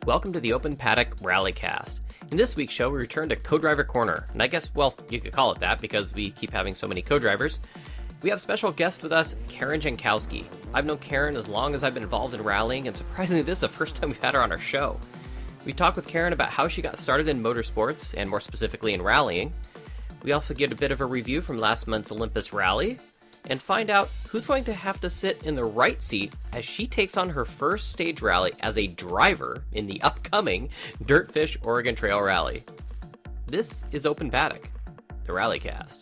Welcome to the Open Paddock RallyCast. In this week's show, we return to Co-Driver Corner. And I guess, well, you could call it that because we keep having so many co-drivers. We have special guest with us, Karen Jankowski. I've known Karen as long as I've been involved in rallying, and surprisingly, this is the first time we've had her on our show. We talk with Karen about how she got started in motorsports, and more specifically in rallying. We also get a bit of a review from last month's Olympus Rally, and find out who's going to have to sit in the right seat as she takes on her first stage rally as a driver in the upcoming DirtFish Oregon Trail Rally. This is Open Paddock, the RallyCast.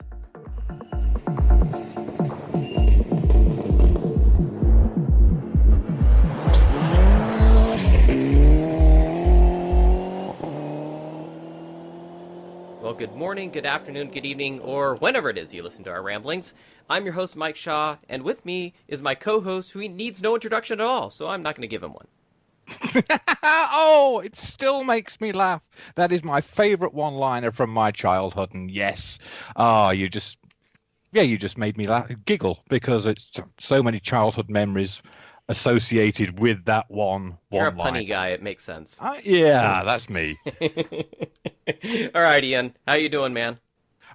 Well, good morning, good afternoon, good evening, or whenever it is you listen to our ramblings. I'm your host, Mike Shaw, and with me is my co-host who needs no introduction at all, so I'm not going to give him one. Oh, it still makes me laugh. That is my favorite one-liner from my childhood, and yes, you just made me giggle, because it's so many childhood memories associated with that one You're a line. punny guy, it makes sense. Yeah, that's me. All right, Ian, how you doing, man?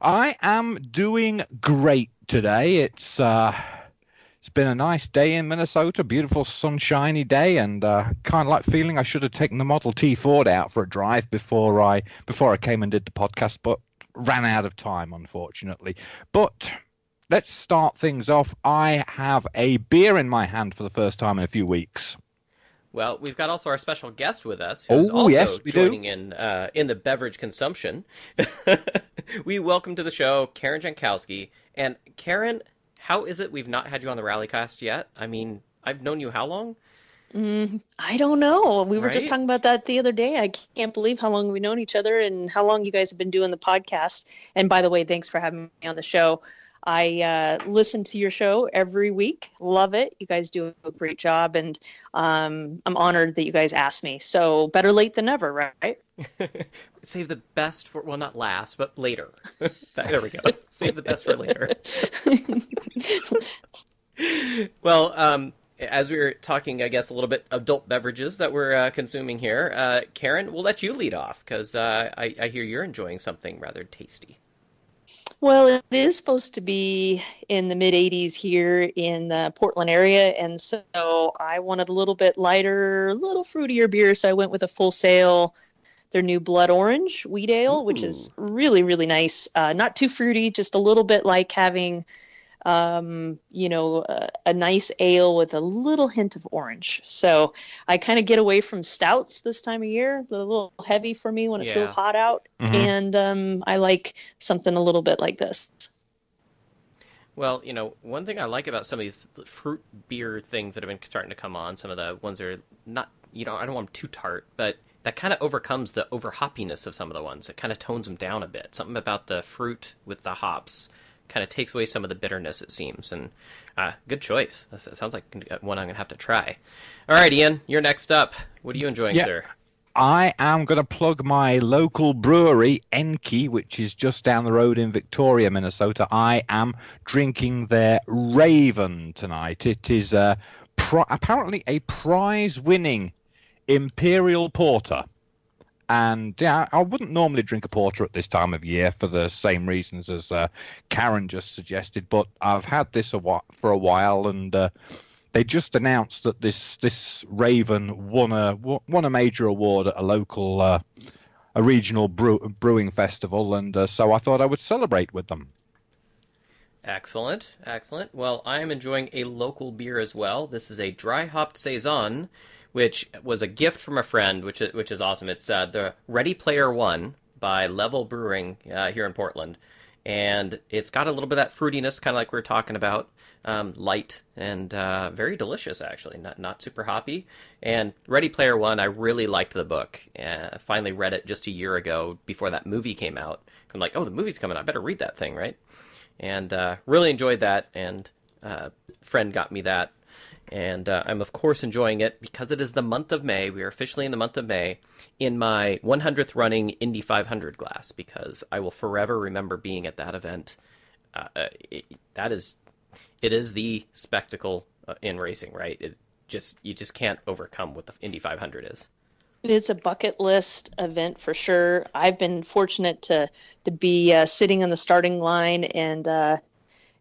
I am doing great today. It's been a nice day in Minnesota, beautiful sunshiny day, and kind of like feeling I should have taken the Model T Ford out for a drive before I came and did the podcast, but ran out of time, unfortunately. But let's start things off. I have a beer in my hand for the first time in a few weeks. Well, we've got also our special guest with us, who's also joining in the beverage consumption. We welcome to the show Karen Jankowski. And Karen, how is it we've not had you on the RallyCast yet? I mean, I've known you how long? I don't know. We were just Right? talking about that the other day. I can't believe how long we've known each other and how long you guys have been doing the podcast. And by the way, thanks for having me on the show. I listen to your show every week. Love it. You guys do a great job, and I'm honored that you guys asked me. So better late than never, right? Save the best for, well, not last, but later. There we go. Save the best for later. Well, as we were talking, I guess, a little bit adult beverages that we're consuming here, Karen, we'll let you lead off, because I hear you're enjoying something rather tasty. Well, it is supposed to be in the mid-80s here in the Portland area, and so I wanted a little bit lighter, a little fruitier beer, so I went with a Full Sail, their new Blood Orange Wheat Ale, which is really, really nice. Not too fruity, just a little bit like having, a nice ale with a little hint of orange. So I kind of get away from stouts this time of year. They're a little heavy for me when it's real hot out. Mm-hmm. And I like something a little bit like this. Well, one thing I like about some of these fruit beer things that have been starting to come on, some of the ones that are not, I don't want them too tart, but that kind of overcomes the over hoppiness of some of the ones. It kind of tones them down a bit. Something about the fruit with the hops kind of takes away some of the bitterness, it seems. And good choice. That sounds like one I'm going to have to try. All right, Ian, you're next up. What are you enjoying, sir? I am going to plug my local brewery, Enki, which is just down the road in Victoria, Minnesota. I am drinking their Raven tonight. It is apparently a prize-winning Imperial Porter. And yeah, I wouldn't normally drink a porter at this time of year for the same reasons as Karen just suggested, but I've had this for a while, and they just announced that this Raven won a major award at a local a regional brewing festival, and so I thought I would celebrate with them. Excellent. Well, I am enjoying a local beer as well. This is a dry hopped saison, which was a gift from a friend, which is awesome. It's the Ready Player One by Level Brewing here in Portland, and it's got a little bit of that fruitiness, kind of like we were talking about, light and very delicious, actually. Not super hoppy. And Ready Player One, I really liked the book. I finally read it just a year ago before that movie came out. I'm like, oh, the movie's coming. I better read that thing, right? And really enjoyed that, and friend got me that. And I'm, of course, enjoying it because it is the month of May. We are officially in the month of May in my 100th running Indy 500 glass, because I will forever remember being at that event. It is the spectacle in racing, right? You just can't overcome what the Indy 500 is. It's a bucket list event for sure. I've been fortunate to be sitting on the starting line and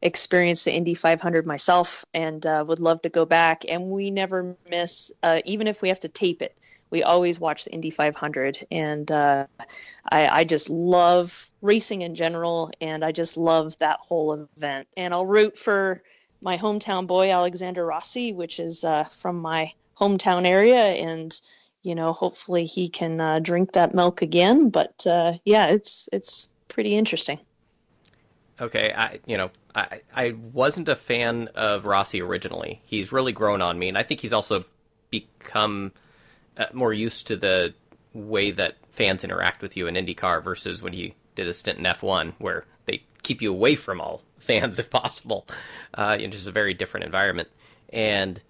experience the Indy 500 myself, and would love to go back. And we never miss, even if we have to tape it. We always watch the Indy 500, and I just love racing in general, and I just love that whole event. And I'll root for my hometown boy, Alexander Rossi, which is from my hometown area, and hopefully he can drink that milk again. But yeah, it's pretty interesting. Okay, I wasn't a fan of Rossi originally. He's really grown on me, and I think he's also become more used to the way that fans interact with you in IndyCar versus when he did a stint in F1, where they keep you away from all fans if possible. It's just a very different environment. And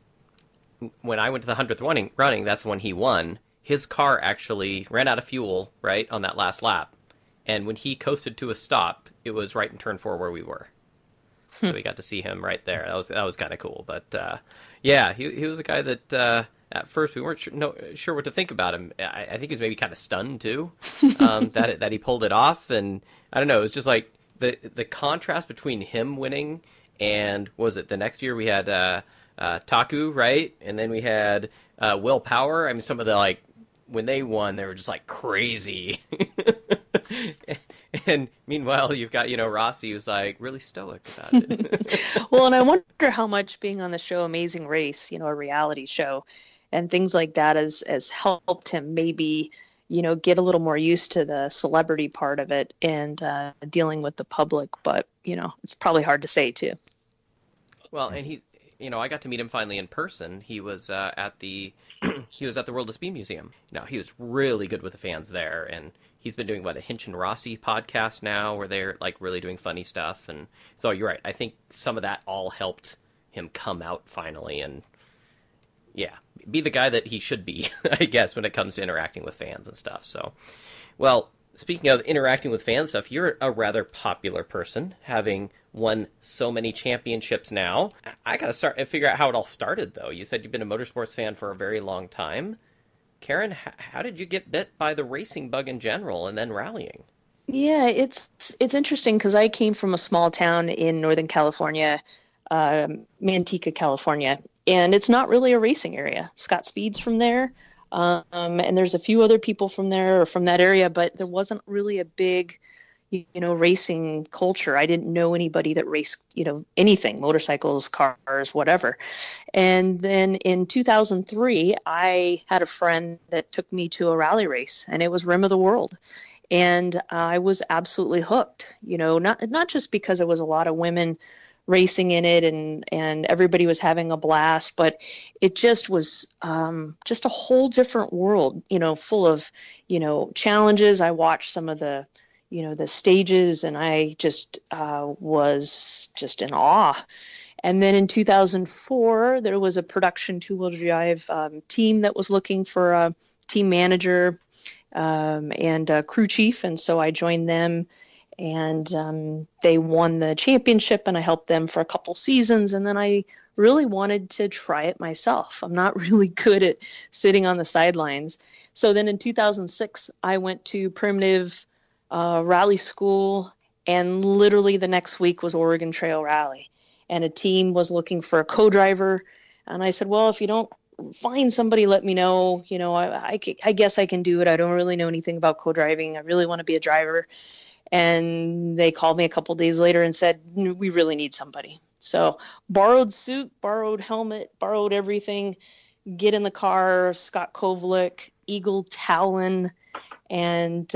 when I went to the 100th running, that's when he won. His car actually ran out of fuel, right, on that last lap. And when he coasted to a stop, it was right in turn 4 where we were. So we got to see him right there. That was kind of cool. But yeah, he was a guy that at first we weren't sure what to think about him. I think he was maybe kind of stunned too, that he pulled it off. And I don't know, it was just like the contrast between him winning and what was it the next year we had Taku, right, and then we had Will Power. I mean, some of the when they won, they were just like crazy. And meanwhile, you've got, Rossi who's like really stoic about it. Well, and I wonder how much being on the show Amazing Race, a reality show, and things like that has helped him maybe, get a little more used to the celebrity part of it and dealing with the public. But, it's probably hard to say too. Well, and I got to meet him finally in person. He was at the he was at the World of Speed Museum. He was really good with the fans there, and he's been doing a Hinch and Rossi podcast now, where they're really doing funny stuff. And so you're right. I think some of that all helped him come out finally, and yeah, be the guy that he should be, I guess, when it comes to interacting with fans and stuff. So, well, speaking of interacting with fan stuff, you're a rather popular person, having won so many championships now. I got to start and figure out how it all started, though. You said you've been a motorsports fan for a very long time. Karen, how did you get bit by the racing bug in general and then rallying? Yeah, it's interesting because I came from a small town in Northern California, Manteca, California, and it's not really a racing area. Scott Speed's from there, and there's a few other people from there or from that area, but there wasn't really a big, racing culture. I didn't know anybody that raced, anything, motorcycles, cars, whatever. And then in 2003, I had a friend that took me to a rally race, and it was Rim of the World. And I was absolutely hooked, not just because there was a lot of women racing in it and everybody was having a blast, but it just was just a whole different world, full of, challenges. I watched some of the stages, and I just was just in awe. And then in 2004, there was a production two-wheel drive team that was looking for a team manager and a crew chief. And so I joined them, and they won the championship, and I helped them for a couple seasons. And then I really wanted to try it myself. I'm not really good at sitting on the sidelines. So then in 2006, I went to Primitive Rally School, and literally the next week was Oregon Trail Rally, and a team was looking for a co-driver. And I said, well, if you don't find somebody, let me know. I guess I can do it. I don't really know anything about co-driving. I really want to be a driver. And they called me a couple days later and said, we really need somebody. So borrowed suit, borrowed helmet, borrowed everything, get in the car, Scott Kovalik, Eagle Talon, and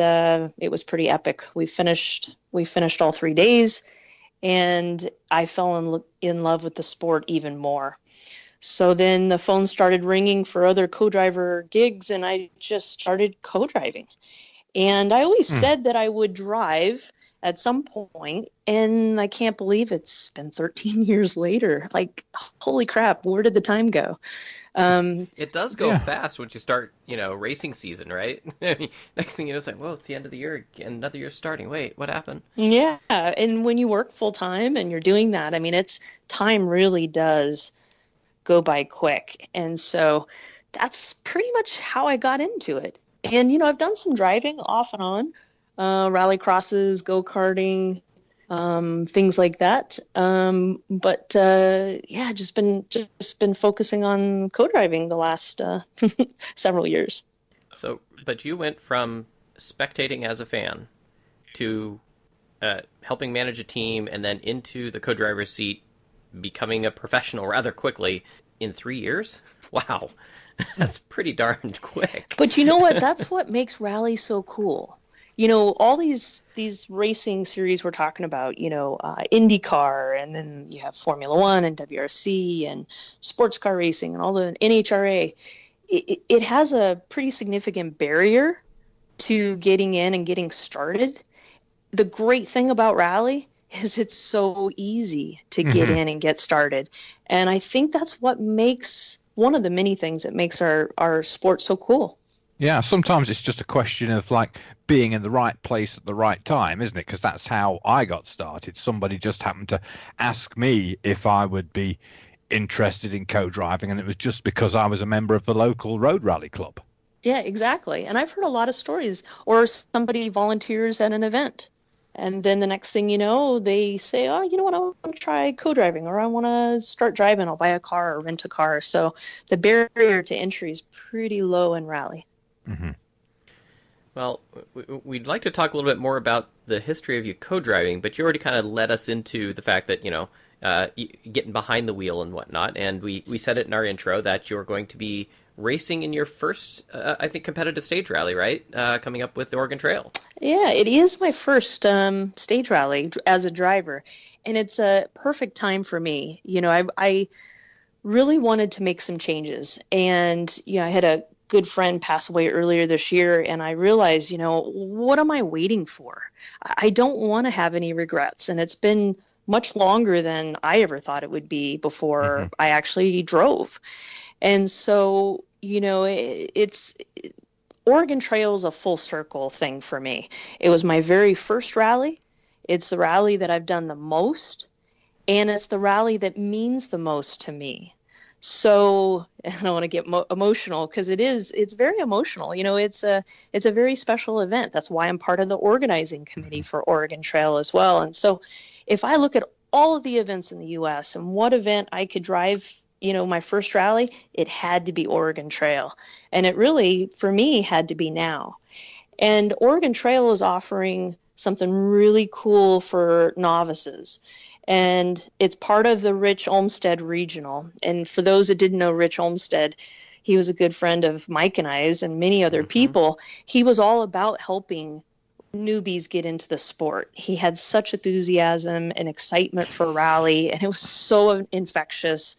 it was pretty epic. We finished all 3 days, and I fell in love with the sport even more. So then the phone started ringing for other co-driver gigs, and I just started co-driving. And I always said that I would drive at some point, and I can't believe it's been 13 years later. Like, holy crap, where did the time go? It does go fast once you start, racing season, right? I mean, next thing you know, it's like, whoa, it's the end of the year, and another year's starting. Wait, what happened? Yeah, and when you work full time and you're doing that, I mean, time really does go by quick. And so that's pretty much how I got into it. And, I've done some driving off and on, rally crosses, go-karting, things like that. But yeah, just been focusing on co-driving the last several years. So, but you went from spectating as a fan to helping manage a team and then into the co-driver's seat, becoming a professional rather quickly in 3 years. Wow, that's pretty darn quick. But you know what? That's what makes rally so cool. All these racing series we're talking about, IndyCar, and then you have Formula One and WRC and sports car racing and all the NHRA. It has a pretty significant barrier to getting in and getting started. The great thing about rally is it's so easy to get in and get started. And I think that's what makes one of the many things that makes our sport so cool. Yeah, sometimes it's just a question of like being in the right place at the right time, isn't it? Because that's how I got started. Somebody just happened to ask me if I would be interested in co-driving, and it was just because I was a member of the local road rally club. Yeah, exactly. And I've heard a lot of stories, or somebody volunteers at an event. And then the next thing you know, they say, oh, you know what, I want to try co-driving, or I want to start driving. I'll buy a car or rent a car. So the barrier to entry is pretty low in rally. Mm-hmm. Well, we'd like to talk a little bit more about the history of you co-driving, but you already kind of led us into the fact that, getting behind the wheel and whatnot. And we said it in our intro that you're going to be racing in your first, I think, competitive stage rally, right? Coming up with the Oregon Trail. Yeah, it is my first stage rally as a driver. And it's a perfect time for me. I really wanted to make some changes. And, I had a good friend pass away earlier this year, and I realized, what am I waiting for? I don't want to have any regrets. And it's been much longer than I ever thought it would be before I actually drove. And so, it's Oregon Trail is a full circle thing for me. It was my very first rally. It's the rally that I've done the most, and it's the rally that means the most to me. So I don't want to get emotional because it's very emotional. It's a very special event. That's why I'm part of the organizing committee for Oregon Trail as well. And so if I look at all of the events in the U.S. and what event I could drive, my first rally, it had to be Oregon Trail. And it really, for me, had to be now. And Oregon Trail is offering something really cool for novices. And it's part of the Rich Olmsted Regional. And for those that didn't know Rich Olmsted, he was a good friend of Mike and I's and many other people. He was all about helping newbies get into the sport. He had such enthusiasm and excitement for rally, and it was so infectious.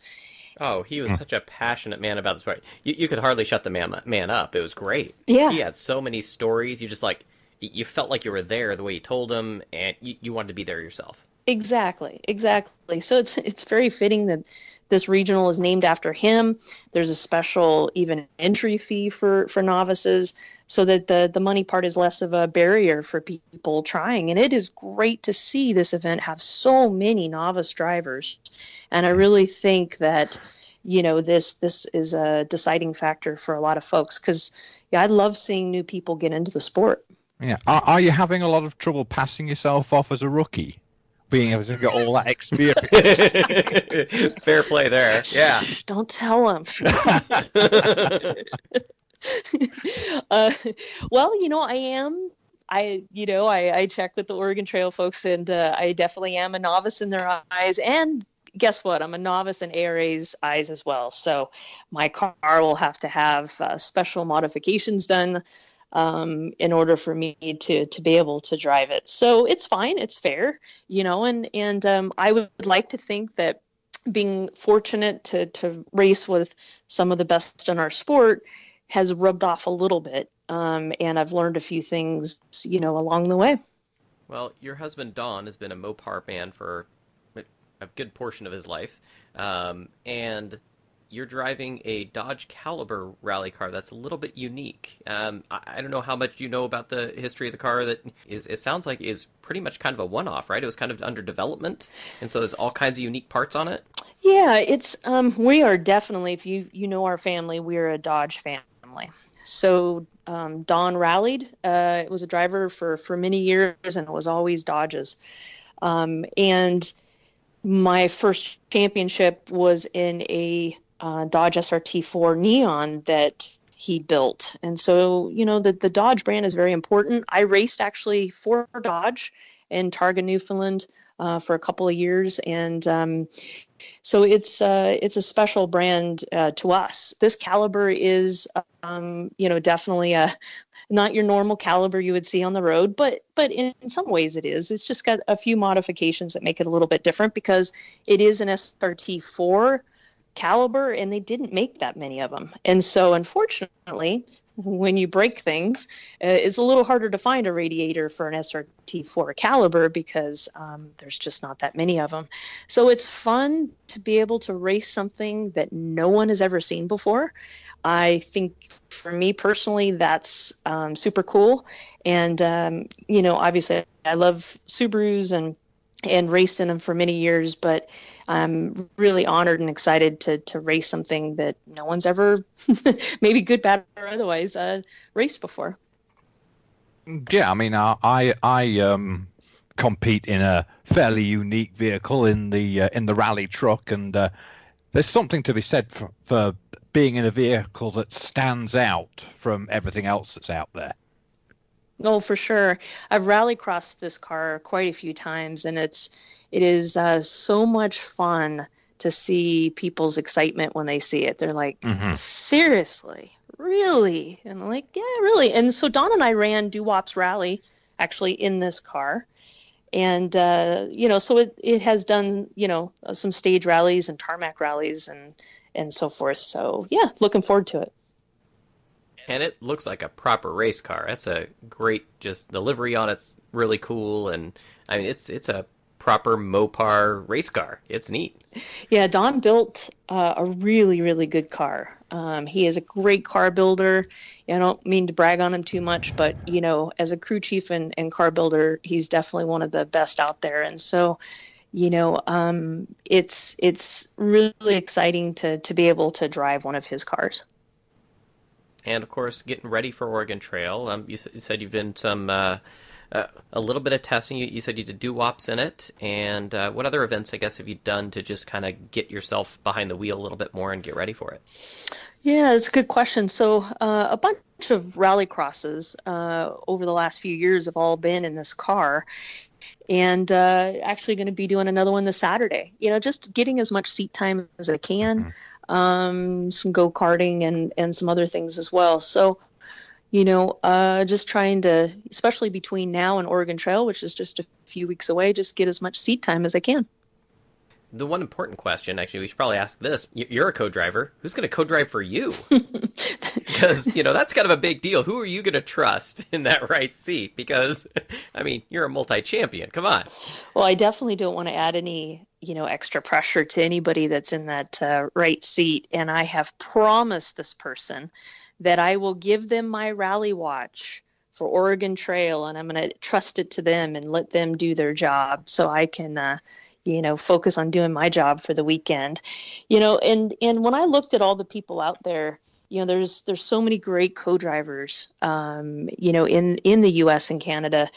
Oh, he was such a passionate man about the sport. You could hardly shut the man up. It was great. Yeah. He had so many stories. You just you felt like you were there the way he told them, and you wanted to be there yourself. Exactly. So it's very fitting that this regional is named after him. There's a special even entry fee for novices so that the money part is less of a barrier for people trying. And it is great to see this event have so many novice drivers. And I really think that, this is a deciding factor for a lot of folks because, I love seeing new people get into the sport. Yeah. Are you having a lot of trouble passing yourself off as a rookie? Being able to get all that experience. Fair play there. Yeah. Don't tell him. Well, I am. I check with the Oregon Trail folks, and I definitely am a novice in their eyes. And guess what? I'm a novice in ARA's eyes as well. So my car will have to have special modifications done in order for me to be able to drive it. So it's fine. It's fair, and I would like to think that being fortunate to race with some of the best in our sport has rubbed off a little bit. And I've learned a few things, along the way. Well, your husband, Don, has been a Mopar man for a good portion of his life. And you're driving a Dodge Caliber rally car that's a little bit unique. I don't know how much you know about the history of the car. It sounds like is pretty much kind of a one-off, right? It was kind of under development, and so there's all kinds of unique parts on it. Yeah, it's we are definitely, if you know our family, we're a Dodge family. So Don rallied. It was a driver for many years, and it was always Dodges. And my first championship was in a Dodge SRT4 Neon that he built. And so, the Dodge brand is very important. I raced actually for Dodge in Targa, Newfoundland for a couple of years. And so it's a special brand to us. This caliber is, definitely not your normal caliber you would see on the road, but in some ways it is. It's just got a few modifications that make it a little bit different because it is an SRT4 caliber, and they didn't make that many of them. And so, unfortunately, when you break things, it's a little harder to find a radiator for an SRT4 caliber because there's just not that many of them. So it's fun to be able to race something that no one has ever seen before. I think for me personally, that's super cool. And, obviously I love Subarus and raced in them for many years, but I'm really honored and excited to race something that no one's ever, maybe good, bad, or otherwise, raced before. Yeah, I mean, I compete in a fairly unique vehicle in the rally truck, and there's something to be said for being in a vehicle that stands out from everything else that's out there. Oh, for sure. I've rallycrossed this car quite a few times, and it is so much fun to see people's excitement when they see it. They're like, seriously, really? And I'm like, yeah, really. And so Don and I ran Doo-Wop's Rally actually in this car. And, so it has done, some stage rallies and tarmac rallies and so forth. So, yeah, looking forward to it. And it looks like a proper race car. That's a great, just the livery on it's really cool, and I mean it's a proper Mopar race car. It's neat. Yeah, Don built a really, really good car. He is a great car builder. I don't mean to brag on him too much, but as a crew chief and car builder, he's definitely one of the best out there. And so, it's really exciting to be able to drive one of his cars. And of course, getting ready for Oregon Trail. You said you've done some a little bit of testing. You said you did Doo-Wops in it. And what other events, I guess, have you done to just kind of get yourself behind the wheel a little bit more and get ready for it? Yeah, it's a good question. So a bunch of rally crosses over the last few years have all been in this car. And actually going to be doing another one this Saturday. Just getting as much seat time as I can. Some go-karting and some other things as well. So, just trying to, especially between now and Oregon Trail, which is just a few weeks away, just get as much seat time as I can. The one important question, actually, we should probably ask this. You're a co-driver. Who's going to co-drive for you? Because, that's kind of a big deal. Who are you going to trust in that right seat? Because, I mean, you're a multi-champion. Come on. Well, I definitely don't want to add any, extra pressure to anybody that's in that right seat. And I have promised this person that I will give them my rally watch for Oregon Trail, and I'm going to trust it to them and let them do their job so I can focus on doing my job for the weekend. And when I looked at all the people out there, there's so many great co-drivers, in the US and Canada.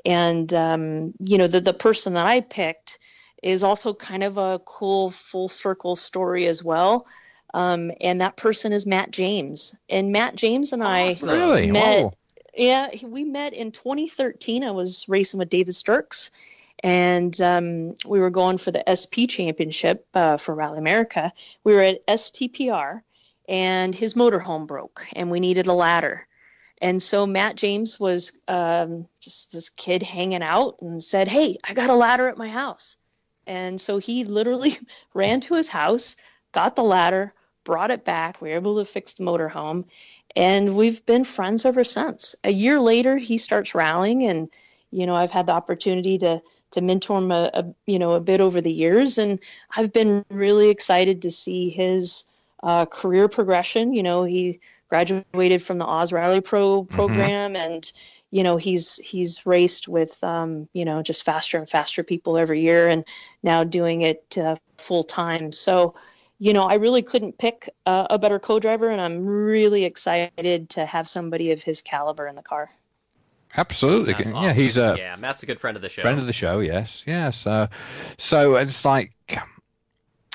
And, the person that I picked is also kind of a cool full circle story as well. And that person is Matt James. And Matt James and I really met. Whoa. Yeah, we met in 2013. I was racing with David Sturks. And we were going for the SP championship for Rally America. We were at STPR, and his motorhome broke, and we needed a ladder. And so Matt James was just this kid hanging out and said, "Hey, I got a ladder at my house." And so he literally ran to his house, got the ladder, brought it back. We were able to fix the motorhome, and we've been friends ever since. A year later, he starts rallying, and I've had the opportunity to mentor him a bit over the years, and I've been really excited to see his career progression. He graduated from the Oz Rally Pro program, and he's raced with just faster and faster people every year, and now doing it full time. So I really couldn't pick a better co-driver, and I'm really excited to have somebody of his caliber in the car. Absolutely. That's Yeah, he's awesome. a Yeah, Matt's a good friend of the friend show. of the show. Yes, yes. So it's like,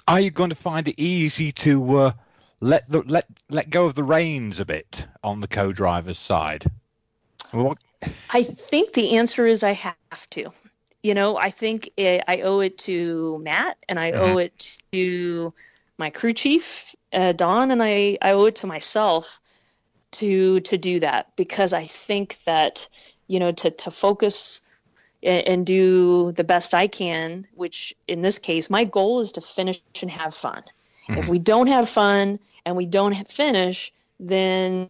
are you going to find it easy to let go of the reins a bit on the co-driver's side? What? I think the answer is I have to. I think I owe it to Matt, and I Mhm. owe it to my crew chief, Don, and I owe it to myself to do that, because I think that to focus and do the best I can, which in this case my goal is to finish and have fun. If Mhm. we don't have fun and we don't finish, then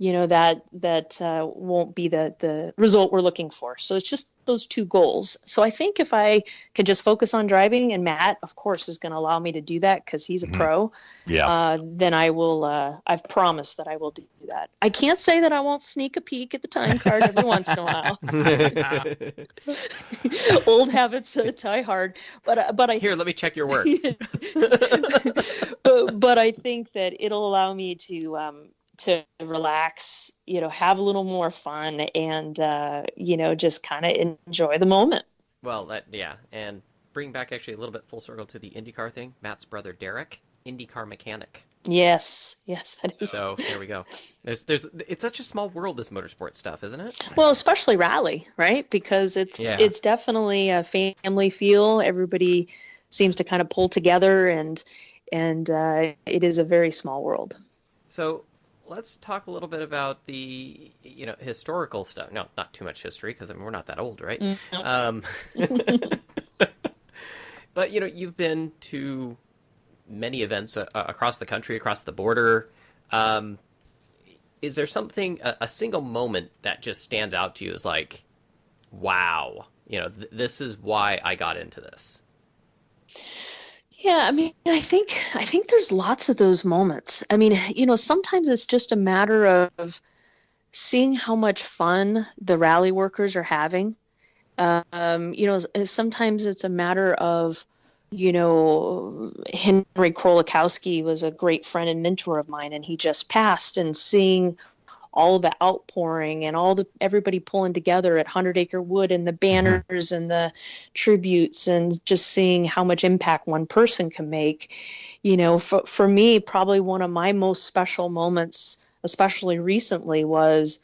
that won't be the result we're looking for. So it's just those two goals. So I think if I could just focus on driving, and Matt of course is going to allow me to do that because he's a Mhm. pro, Yeah. then I will. I've promised that I will do that. I can't say that I won't sneak a peek at the time card every once in a while. Old habits die hard, but I Here, let me check your work. but I think that it'll allow me to relax, have a little more fun, and just kind of enjoy the moment. Well, yeah, and bring back actually a little bit full circle to the IndyCar thing. Matt's brother Derek, IndyCar mechanic. Yes, that is. So there we go. It's such a small world, this motorsport stuff, isn't it? Well, especially rally, right? Because it's Yeah. it's definitely a family feel. Everybody seems to kind of pull together, and it is a very small world. So let's talk a little bit about the historical stuff. No, not too much history because we're not that old, right? Mm. Um, but you've been to many events across the country, across the border. Um, is there something, a single moment that just stands out to you as like, wow, this is why I got into this? Yeah, I mean, I think there's lots of those moments. I mean, sometimes it's just a matter of seeing how much fun the rally workers are having. Sometimes it's a matter of, Henry Krolikowski was a great friend and mentor of mine, and he just passed, and seeing all the outpouring and all the everybody pulling together at 100 Acre Wood, and the Mhm. banners and the tributes, and just seeing how much impact one person can make. For me, probably one of my most special moments, especially recently, was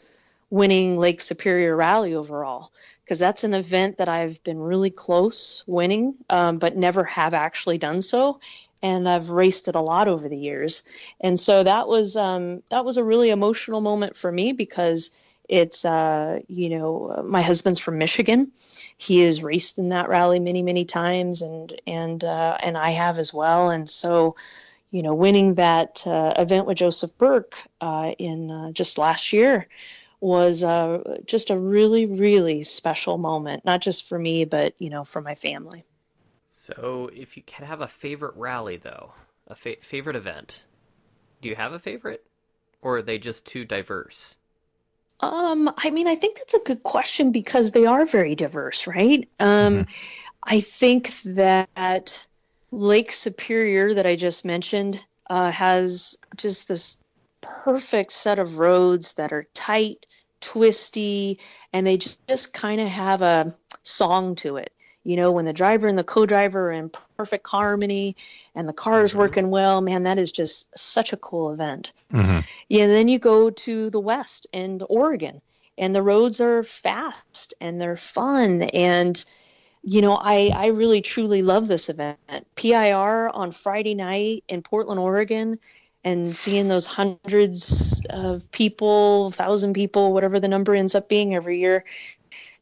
winning Lake Superior Rally overall, because that's an event that I've been really close winning, but never have actually done so. And I've raced it a lot over the years, and so that was a really emotional moment for me, because it's my husband's from Michigan. He has raced in that rally many many times, and I have as well. And so winning that event with Joseph Burke in just last year was just a really, really special moment, not just for me, but, for my family. So if you could have a favorite rally, though, a favorite event, do you have a favorite? Or are they just too diverse? I mean, I think that's a good question, because they are very diverse, right? Mhm. I think that Lake Superior that I just mentioned has just this perfect set of roads that are tight, twisty, and they just kind of have a song to it. When the driver and the co-driver are in perfect harmony and the car is Mm-hmm. working well, man, that is just such a cool event. Mhm. Yeah, and then you go to the West and Oregon, and the roads are fast and they're fun. And I really truly love this event. PIR on Friday night in Portland, Oregon, and seeing those hundreds of people, 1,000 people, whatever the number ends up being every year,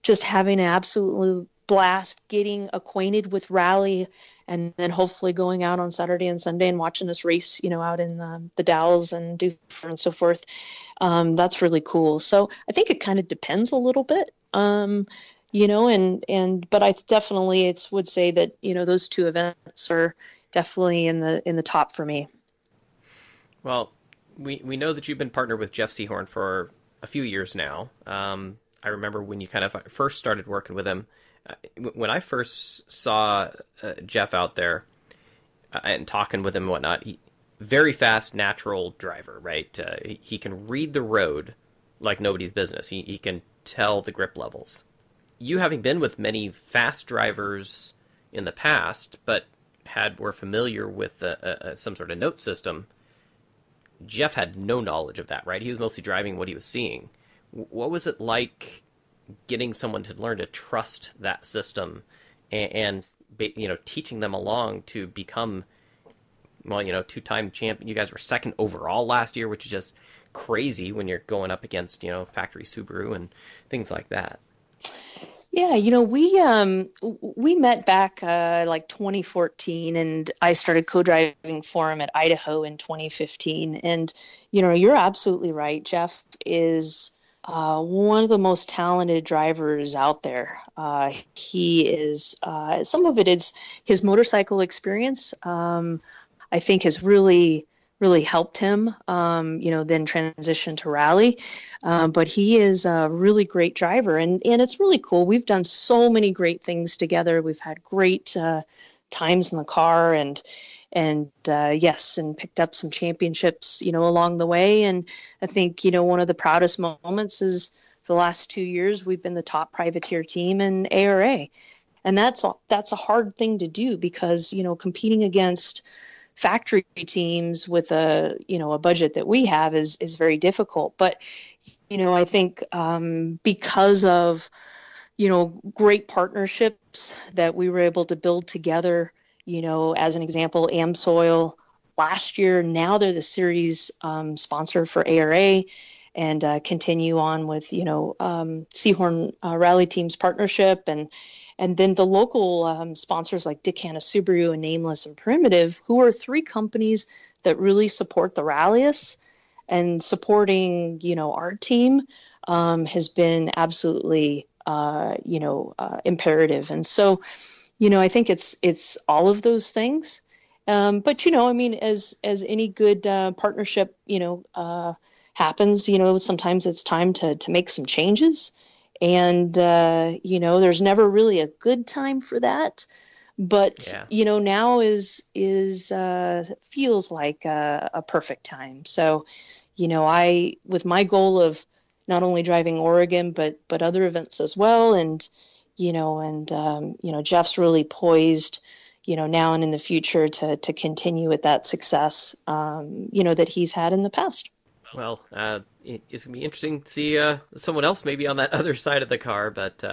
just having an absolute blast, getting acquainted with rally, and then hopefully going out on Saturday and Sunday and watching us race, out in the Dalles and Duffer and so forth. That's really cool. So I think it kind of depends a little bit. But I definitely would say that those two events are definitely in the top for me. Well, we know that you've been partnered with Jeff Seahorn for a few years now. I remember when you kind of first started working with him. When I first saw Jeff out there and talking with him and whatnot, very fast, natural driver, right? He can read the road like nobody's business. He can tell the grip levels. You having been with many fast drivers in the past, but were familiar with some sort of note system, Jeff had no knowledge of that, right? He was mostly driving what he was seeing. What was it like getting someone to learn to trust that system and teaching them along to become, well, two-time champion? You guys were second overall last year, which is just crazy when you're going up against, factory Subaru and things like that. Yeah, we met back like 2014, and I started co-driving for him at Idaho in 2015. And you're absolutely right. Jeff is one of the most talented drivers out there. He is. Some of it is his motorcycle experience. I think has really helped him, then transition to rally. But he is a really great driver, and it's really cool. We've done so many great things together. We've had great times in the car, and yes, and picked up some championships, along the way. And I think, one of the proudest moments is the last 2 years, we've been the top privateer team in ARA. And that's a hard thing to do because, competing against factory teams with a budget that we have is very difficult. But I think because of great partnerships that we were able to build together, as an example, Amsoil last year, now they're the series sponsor for ARA, and continue on with Seahorn Rally Teams partnership, and then the local sponsors like Dick Hanna Subaru and Nameless and Primitive, who are three companies that really support the rallyists, and supporting, our team has been absolutely, imperative. And so, I think it's all of those things. But, as any good partnership, happens, sometimes it's time to make some changes. And, there's never really a good time for that. But, Yeah. Now feels like a perfect time. So, with my goal of not only driving Oregon, but other events as well. And, Jeff's really poised, now and in the future to continue with that success, that he's had in the past. Well, it's going to be interesting to see someone else maybe on that other side of the car, but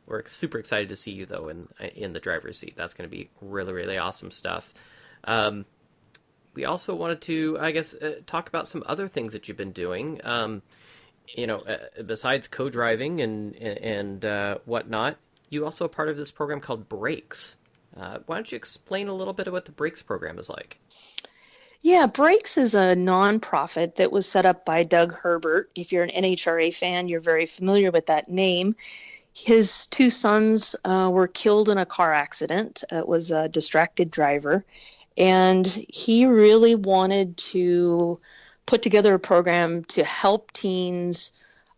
we're super excited to see you, though, in the driver's seat. That's going to be really, really awesome stuff. We also wanted to, I guess, talk about some other things that you've been doing. Besides co-driving and whatnot, you also are part of this program called B.R.A.K.E.S. Why don't you explain a little bit of what the B.R.A.K.E.S program is like? Yeah, B.R.A.K.E.S is a nonprofit that was set up by Doug Herbert. If you're an NHRA fan, you're very familiar with that name. His two sons were killed in a car accident. It was a distracted driver. And he really wanted to put together a program to help teens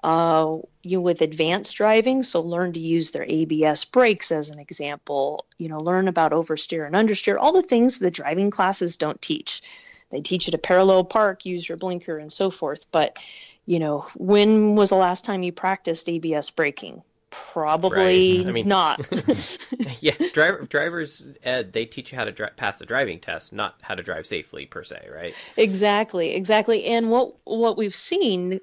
with advanced driving. So learn to use their ABS brakes as an example, learn about oversteer and understeer, all the things the driving classes don't teach. They teach you to parallel park, use your blinker, and so forth. But, when was the last time you practiced ABS braking? Probably Right. I mean, not. yeah, drivers, they teach you how to pass the driving test, not how to drive safely per se, right? Exactly. And what we've seen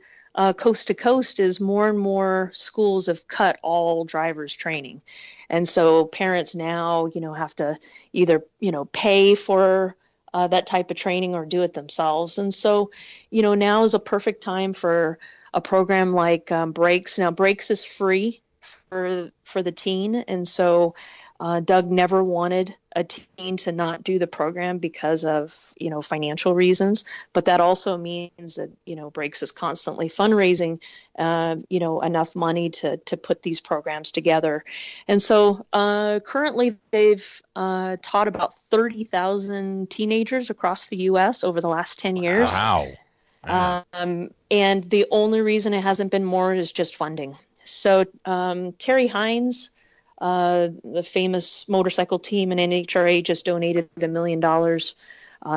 coast to coast is more and more schools have cut all drivers training. And so parents now, have to either, pay for that type of training or do it themselves. And so, now is a perfect time for a program like B.R.A.K.E.S. Now, B.R.A.K.E.S is free for the teen, and so Doug never wanted a teen to not do the program because of financial reasons. But that also means that B.R.A.K.E.S is constantly fundraising enough money to put these programs together. And so currently they've taught about 30,000 teenagers across the U.S. over the last 10 years. Wow. And the only reason it hasn't been more is just funding. So Terry Hines, the famous motorcycle team in NHRA, just donated $1 million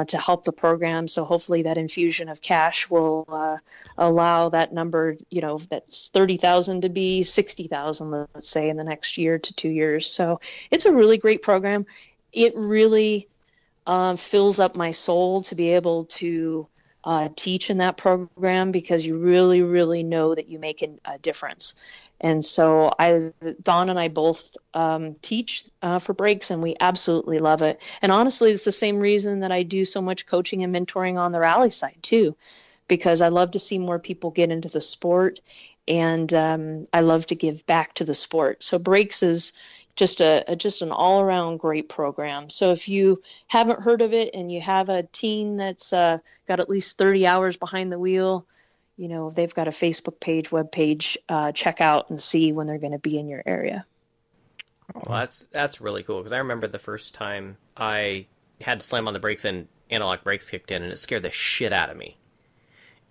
to help the program. So hopefully that infusion of cash will allow that number, that's 30,000 to be 60,000, let's say, in the next year to 2 years. So it's a really great program. It really fills up my soul to be able to teach in that program, because you really, really know that you make a difference. And so Dawn and I both teach for B.R.A.K.E.S, and we absolutely love it. And honestly, it's the same reason that I do so much coaching and mentoring on the rally side too, because I love to see more people get into the sport, and I love to give back to the sport. So B.R.A.K.E.S is just an all-around great program. So if you haven't heard of it and you have a teen that's got at least 30 hours behind the wheel, they've got a Facebook page, web page. Check out and see when they're going to be in your area. Well, that's really cool, because I remember the first time I had to slam on the brakes and analog brakes kicked in, and it scared the shit out of me.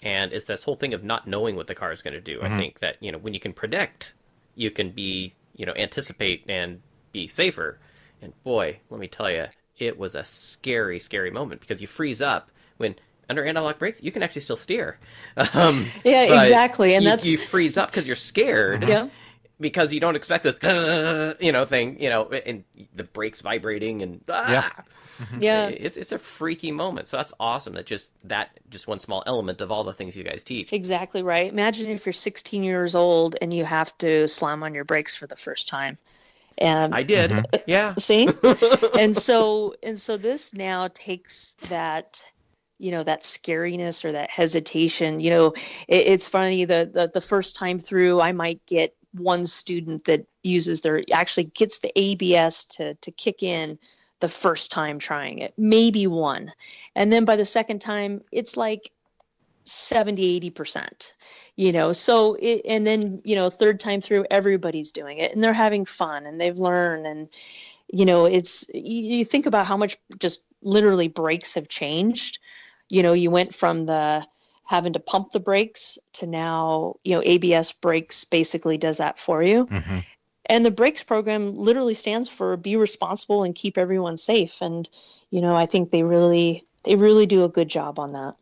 And it's this whole thing of not knowing what the car is going to do. I think that, when you can predict, you can be, anticipate and be safer. And boy, let me tell you, it was a scary, scary moment, because you freeze up when under analog brakes, you can actually still steer. Yeah, exactly. And you freeze up because you're scared. Yeah. Because you don't expect this, thing, and the brakes vibrating and Yeah. It's a freaky moment. So that's awesome. That just one small element of all the things you guys teach. Exactly right. Imagine if you're 16 years old and you have to slam on your brakes for the first time. And I did. Yeah. See? and so this now takes that, that scariness or that hesitation. It's funny, the first time through, I might get one student that actually gets the ABS to kick in the first time trying it, maybe one. And then by the second time, it's like 70-80%, so and then, third time through, everybody's doing it and they're having fun and they've learned. And, you think about how much just literally brakes have changed. You went from having to pump the brakes to now, ABS brakes basically does that for you. Mm-hmm. And the B.R.A.K.E.S program literally stands for be responsible and keep everyone safe. And, I think they really do a good job on that.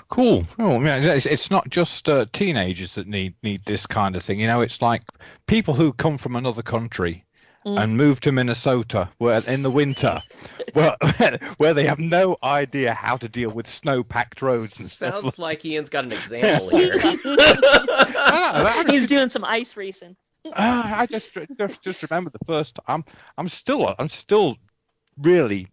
Cool. Oh, it's not just teenagers that need this kind of thing. It's like people who come from another country and move to Minnesota, where in the winter, where they have no idea how to deal with snow-packed roads and stuff. Sounds like Ian's got an example here. He's doing some ice racing. I just remember the first time. I'm still really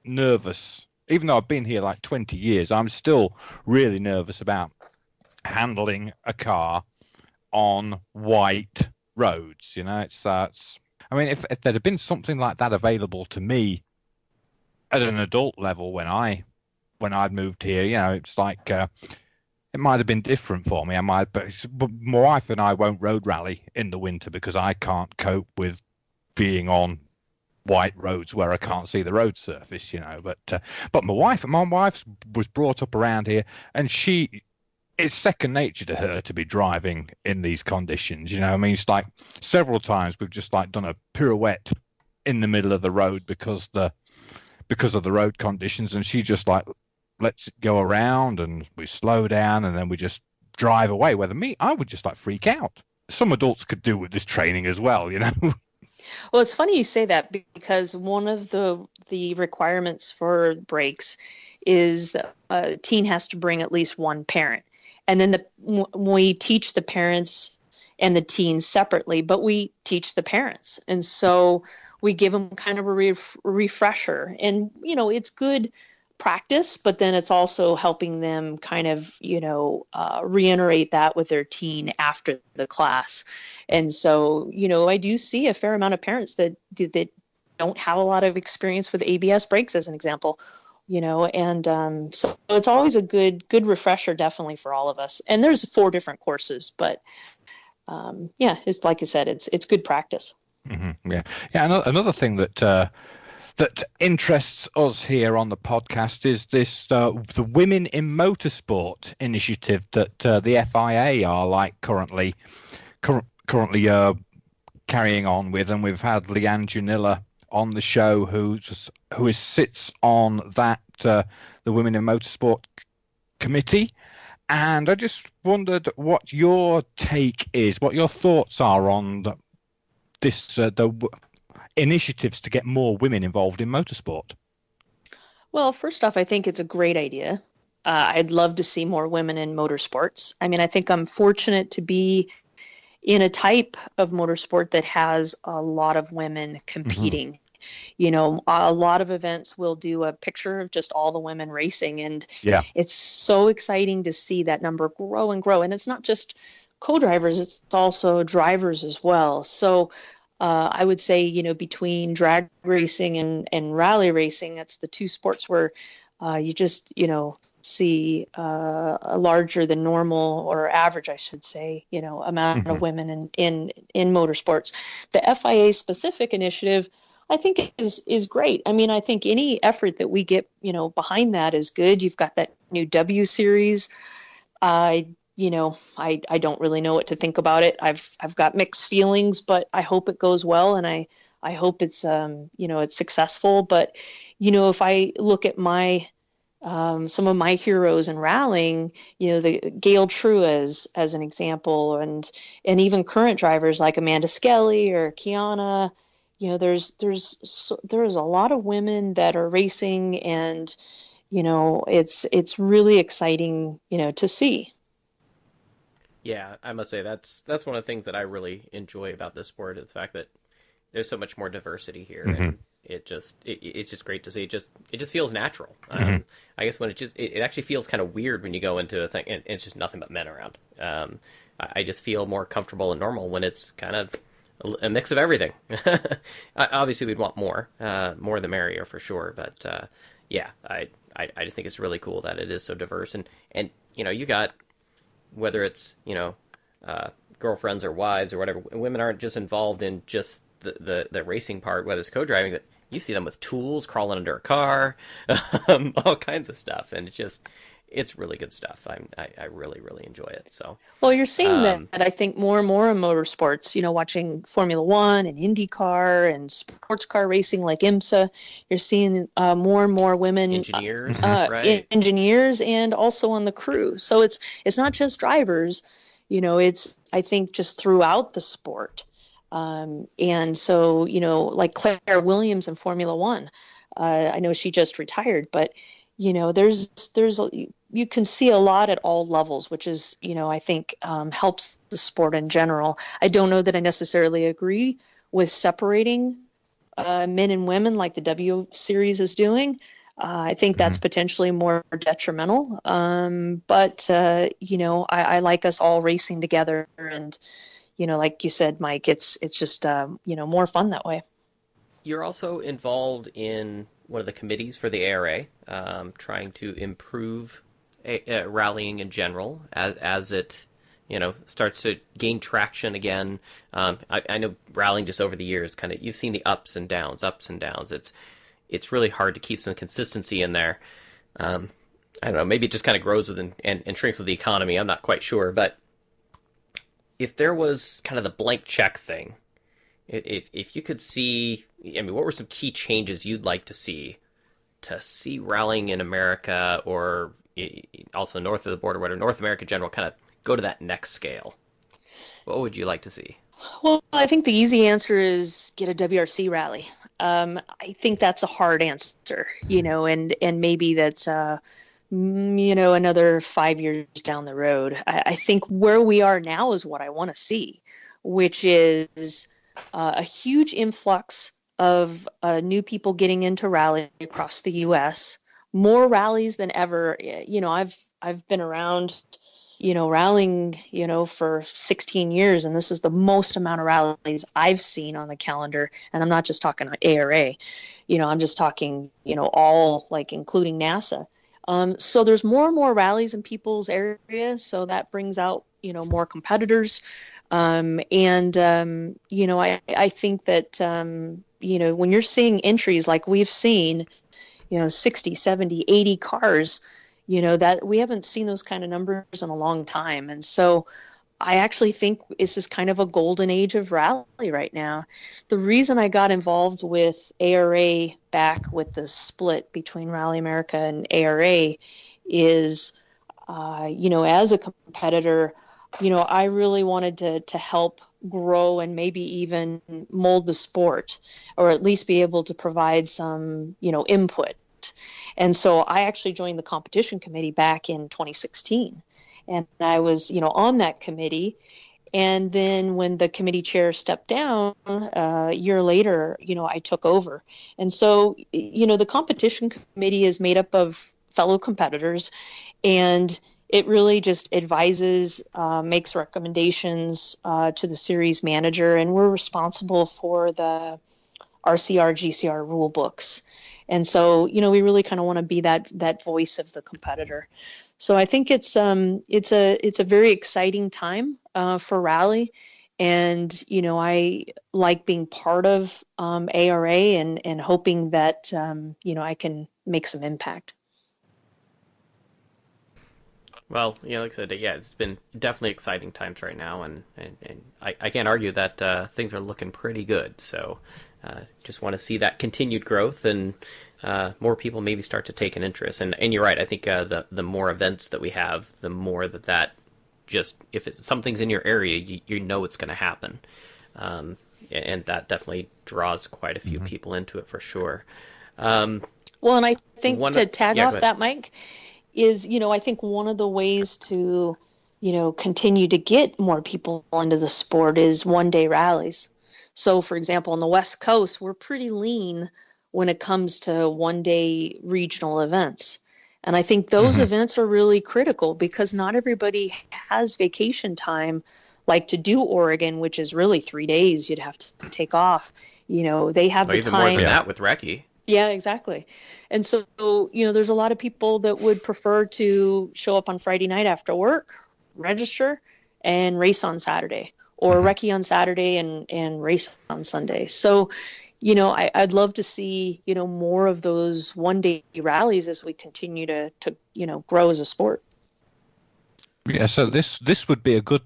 nervous, even though I've been here like 20 years. I'm still really nervous about handling a car on white roads. It's I mean, if there had been something like that available to me at an adult level when I'd moved here, it's like it might have been different for me. But my wife and I won't road rally in the winter because I can't cope with being on white roads where I can't see the road surface, But my wife was brought up around here, and it's second nature to her to be driving in these conditions. I mean, it's like several times we've just like done a pirouette in the middle of the road because of the road conditions, and she just like lets it go around, and we slow down, and then we just drive away. Whether I would just like freak out. Some adults could do with this training as well, Well, it's funny you say that, because one of the requirements for brakes is a teen has to bring at least one parent. And then we teach the parents and the teens separately, but we teach the parents. And so we give them kind of a refresher. And, it's good practice, but then it's also helping them kind of, reiterate that with their teen after the class. And so, I do see a fair amount of parents that don't have a lot of experience with ABS brakes, as an example. And so it's always a good refresher, definitely, for all of us. And there's 4 different courses, but it's like I said, it's good practice. Mm-hmm. Yeah. Another thing that that interests us here on the podcast is this the Women in Motorsport initiative that the FIA are like currently carrying on with, and we've had Leanne Janilla on the show who sits on that the Women in Motorsport committee. And I just wondered what your take is, what your thoughts are on this the initiatives to get more women involved in motorsport. Well, first off, I think it's a great idea. I'd love to see more women in motorsports. I mean, I think I'm fortunate to be in a type of motorsport that has a lot of women competing. Mm-hmm. You know, a lot of events will do a picture of just all the women racing, and it's so exciting to see that number grow and grow. And it's not just co-drivers, it's also drivers as well. So I would say, you know, between drag racing and rally racing, that's the two sports where you just, you know, see a larger than normal, or average, I should say, you know, amount of women in motorsports. The FIA specific initiative, I think is great. I mean, I think any effort that we get, you know, behind that is good. You've got that new W series. You know, I don't really know what to think about it. I've got mixed feelings, but I hope it goes well, and I hope it's you know, it's successful. But you know, if I look at my some of my heroes in rallying, you know, the Gail True as an example, and even current drivers like Amanda Skelly or Kiana. You know, there's a lot of women that are racing, and you know, it's really exciting, you know, to see. Yeah, I must say that's one of the things that I really enjoy about this sport, is the fact that there's so much more diversity here, and it's just great to see. It just feels natural. I guess when it actually feels kind of weird when you go into a thing and it's just nothing but men around. I just feel more comfortable and normal when it's kind of a mix of everything. Obviously, we'd want more the merrier for sure. But yeah, I just think it's really cool that it is so diverse, and you know, you got, whether it's, you know, girlfriends or wives or whatever, women aren't just involved in just the racing part, whether it's co-driving, but you see them with tools, crawling under a car, all kinds of stuff, and it's really good stuff. I really, really enjoy it. So, well, you're seeing that I think more and more in motorsports, you know, watching Formula One and IndyCar and sports car racing like IMSA, you're seeing more and more women engineers, right? Engineers, and also on the crew. So it's not just drivers, you know, it's, I think, just throughout the sport. And so, you know, like Claire Williams in Formula One, I know she just retired, but you know, you can see a lot at all levels, which is, you know, I think helps the sport in general. I don't know that I necessarily agree with separating men and women like the W Series is doing. I think that's potentially more detrimental. But you know, I like us all racing together, and you know, like you said, Mike, it's just you know, more fun that way. You're also involved in one of the committees for the ARA, trying to improve rallying in general as it, you know, starts to gain traction again. I know rallying just over the years, kind of, you've seen the ups and downs. It's really hard to keep some consistency in there. I don't know, maybe it just kind of grows with and shrinks with the economy. I'm not quite sure, but if there was kind of the blank check thing, if you could see, I mean, what were some key changes you'd like to see rallying in America, or also north of the border, whatever, North America in general, kind of go to that next scale? What would you like to see? Well, I think the easy answer is get a WRC rally. I think that's a hard answer, you know, and maybe that's, you know, another 5 years down the road. I think where we are now is what I want to see, which is a huge influx of new people getting into rally across the U.S., more rallies than ever. You know, I've been around, you know, rallying, you know, for 16 years, and this is the most amount of rallies I've seen on the calendar. And I'm not just talking ARA, you know, I'm just talking, you know, all, like, including NASA. So there's more and more rallies in people's areas, so that brings out, you know, more competitors. You know, I think that, when you're seeing entries like we've seen, 60, 70, 80 cars, that we haven't seen those kind of numbers in a long time. And so I actually think this is kind of a golden age of rally right now. The reason I got involved with ARA back with the split between Rally America and ARA is, as a competitor, I really wanted to help grow and maybe even mold the sport, or at least be able to provide some, input. And so I actually joined the competition committee back in 2016. And I was, on that committee. And then when the committee chair stepped down a year later, I took over. And so, the competition committee is made up of fellow competitors, and it really just advises, makes recommendations to the series manager, and we're responsible for the RCR, GCR rule books. And so, we really kind of want to be that voice of the competitor. So I think it's a very exciting time for Rally, and I like being part of ARA and hoping that I can make some impact. Well, like I said, yeah, it's been definitely exciting times right now, and I can't argue that things are looking pretty good. So just want to see that continued growth and more people maybe start to take an interest. And you're right, I think the more events that we have, the more that just, if something's in your area, you know it's going to happen. And that definitely draws quite a few people into it for sure. Well, and I think to tag off that, Mike, is, I think one of the ways to, continue to get more people into the sport is one-day rallies. So, for example, on the West Coast, we're pretty lean when it comes to one-day regional events. And I think those events are really critical because not everybody has vacation time like to do Oregon, which is really 3 days you'd have to take off. They have the even time. More than that with RAK-E. Yeah, exactly. And so, there's a lot of people that would prefer to show up on Friday night after work, register, and race on Saturday, or RAK-E on Saturday and race on Sunday. So, I'd love to see, more of those one-day rallies as we continue to grow as a sport. Yeah, so this would be a good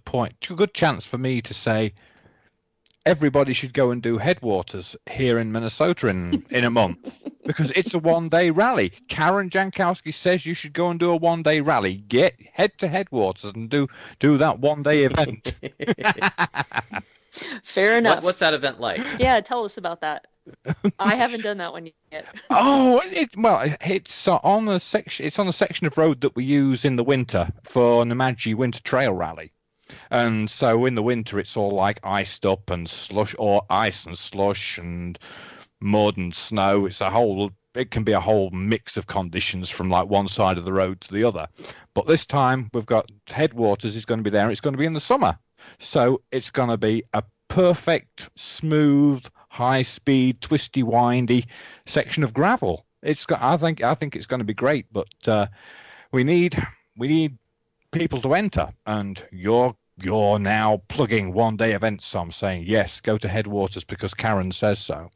chance for me to say everybody should go and do Headwaters here in Minnesota in a month, because it's a one-day rally. Karen Jankowski says you should go and do a one-day rally. Head to Headwaters and do that one-day event. Fair enough. What's that event like? Yeah, tell us about that. I haven't done that one yet. It's on a section. It's on a section of road that we use in the winter for Namaji Winter Trail Rally. And so in the winter, it's all like iced up and slush, or ice and slush and mud and snow. It can be a whole mix of conditions from like one side of the road to the other. But this time we've got Headwaters is going to be there. It's going to be in the summer. So it's going to be a perfect, smooth, high-speed, twisty, windy section of gravel. I think it's going to be great, but we need people to enter, and you're now plugging one-day events. So I'm saying yes, go to Headwaters because Karen says so.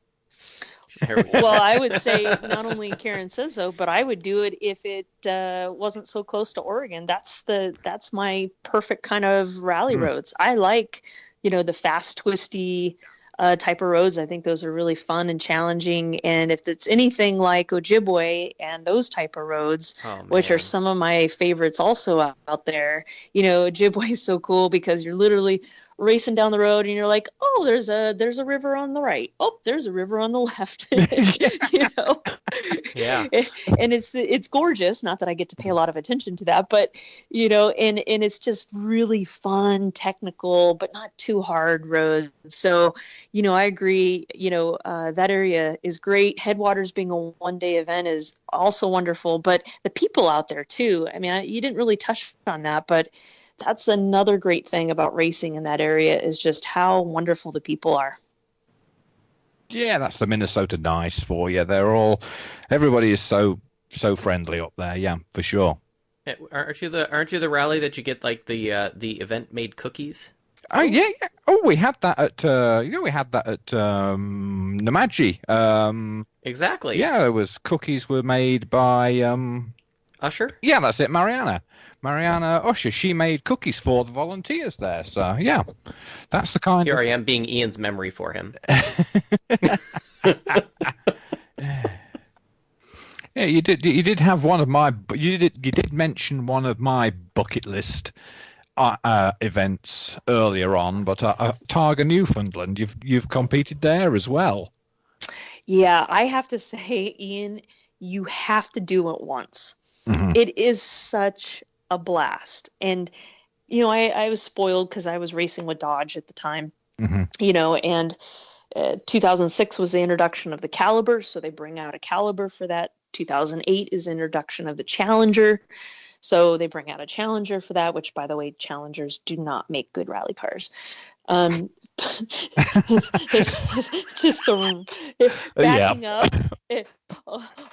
Well, I would say not only Karen says so, but I would do it if it wasn't so close to Oregon. That's my perfect kind of rally roads. I like, the fast, twisty type of roads. I think those are really fun and challenging. And if it's anything like Ojibwe and those type of roads, which are some of my favorites also out there, Ojibwe is so cool because you're literally racing down the road and you're like, oh, there's a river on the right. Oh, there's a river on the left. Yeah. And it's gorgeous. Not that I get to pay a lot of attention to that, but and it's just really fun, technical, but not too hard roads. So, I agree. That area is great. Headwaters being a one-day event is also wonderful, but the people out there too. I mean, you didn't really touch on that, but that's another great thing about racing in that area is just how wonderful the people are. Yeah, that's the Minnesota nice for you. Everybody is so friendly up there. Yeah, for sure. Aren't you the rally that you get like the event made cookies? Oh Oh, yeah, yeah. Oh, we had that at we had that at Namaji. exactly. Yeah, there was cookies were made by Usher. yeah, that's it, Mariana Usher. She made cookies for the volunteers there. So yeah, that's the kind Here of I am being Ian's memory for him. yeah. You did have one of my you did mention one of my bucket list events earlier on, but Targa Newfoundland, you've competed there as well. Yeah, I have to say, Ian, you have to do it once. Hmm. It is such a blast. And, I was spoiled because I was racing with Dodge at the time, Hmm. and 2006 was the introduction of the Caliber. So they bring out a Caliber for that. 2008 is the introduction of the Challenger. So they bring out a Challenger for that, which, by the way, Challengers do not make good rally cars. Um, it's just Yeah. backing up it,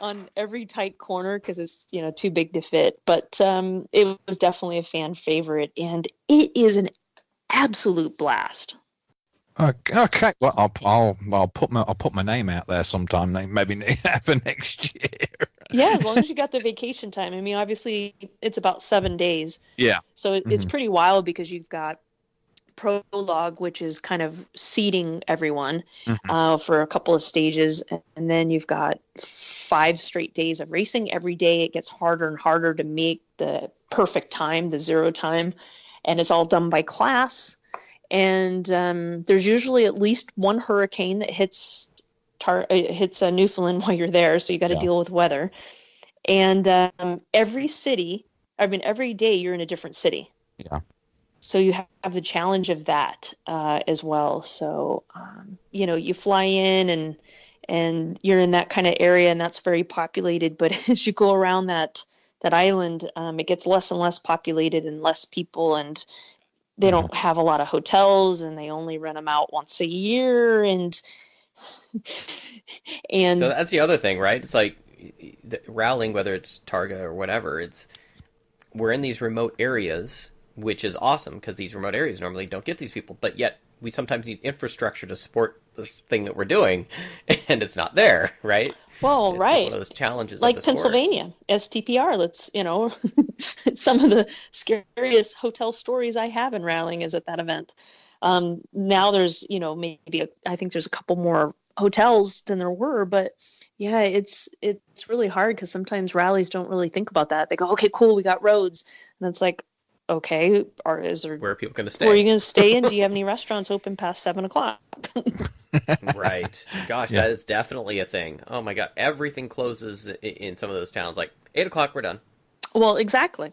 on every tight corner because it's too big to fit. But it was definitely a fan favorite, and it is an absolute blast. Okay. Well, I'll put my name out there sometime. Maybe for next year. Yeah, as long as you got the vacation time. I mean, obviously, it's about 7 days, Yeah. so it's Hmm. pretty wild because you've got prologue, which is kind of seating everyone Hmm. for a couple of stages. And then you've got 5 straight days of racing. Every day it gets harder and harder to make the perfect time, the zero time. And it's all done by class. And there's usually at least one hurricane that hits Newfoundland while you're there. So you got to Yeah. deal with weather. And every day you're in a different city. Yeah. So you have the challenge of that as well. So you fly in and you're in that kind of area, and that's very populated. But as you go around that island, it gets less and less populated and less people, and they Hmm. don't have a lot of hotels, and they only rent them out once a year, and So and that's the other thing, right? It's like rallying, whether it's Targa or whatever. It's we're in these remote areas, which is awesome because these remote areas normally don't get these people, but yet we sometimes need infrastructure to support this thing that we're doing, and it's not there, right? well, It's just one right. of those challenges of the Like sport. Pennsylvania, STPR. Let's, some of the scariest hotel stories I have in rallying is at that event. Now there's, I think there's a couple more hotels than there were, but yeah, it's really hard because sometimes rallies don't really think about that. They go, okay, cool, we got roads, and it's like, okay, is there Where are people going to where are you stay? going to stay, and do you have any restaurants open past 7 o'clock? Right. Gosh, Yeah. that is definitely a thing. Oh my God, everything closes in some of those towns. Like 8 o'clock, we're done. Well, exactly.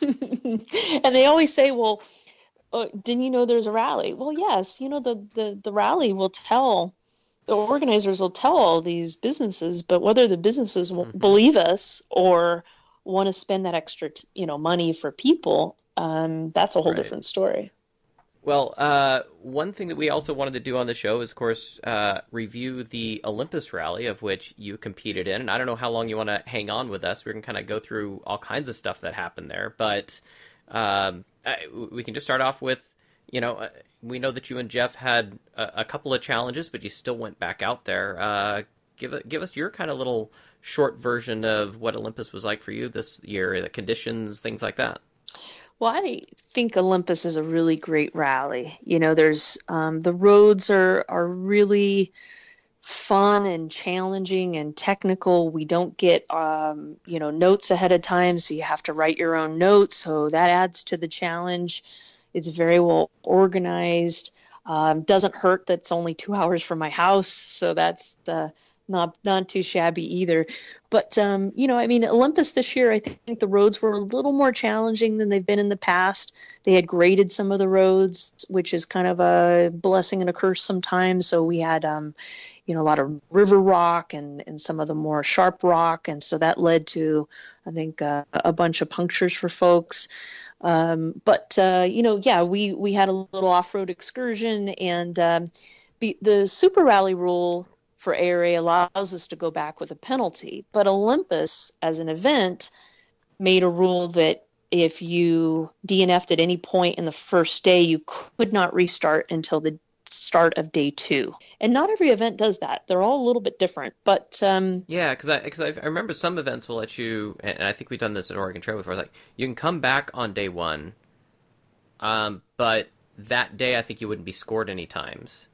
And they always say, well, didn't you know there's a rally? Well, yes, the rally will tell, the organizers will tell all these businesses, but whether the businesses will Hmm. believe us or want to spend that extra, money for people, that's a whole Right. different story. Well, one thing that we also wanted to do on the show is, of course, review the Olympus rally of which you competed in. And I don't know how long you want to hang on with us. We can kind of go through all kinds of stuff that happened there, but we can just start off with, we know that you and Jeff had a couple of challenges, but you still went back out there. Give us your kind of little short version of what Olympus was like for you this year, the conditions, things like that. Well, I think Olympus is a really great rally. There's the roads are really fun and challenging and technical. We don't get notes ahead of time, so you have to write your own notes. So that adds to the challenge. It's very well organized. Doesn't hurt that it's only 2 hours from my house, so that's not too shabby either. But I mean, Olympus this year, I think the roads were a little more challenging than they've been in the past. They had graded some of the roads, which is kind of a blessing and a curse sometimes. So we had a lot of river rock and some of the more sharp rock, and so that led to, I think, a bunch of punctures for folks. But yeah, we had a little off-road excursion, and the super rally rule for ARA allows us to go back with a penalty. But Olympus, as an event, made a rule that if you DNF'd at any point in the first day, you could not restart until the start of day 2. And not every event does that. They're all a little bit different. But Yeah, because I remember some events will let you, and I think we've done this in Oregon Trail before. It's like you can come back on day 1, but that day I think you wouldn't be scored any times.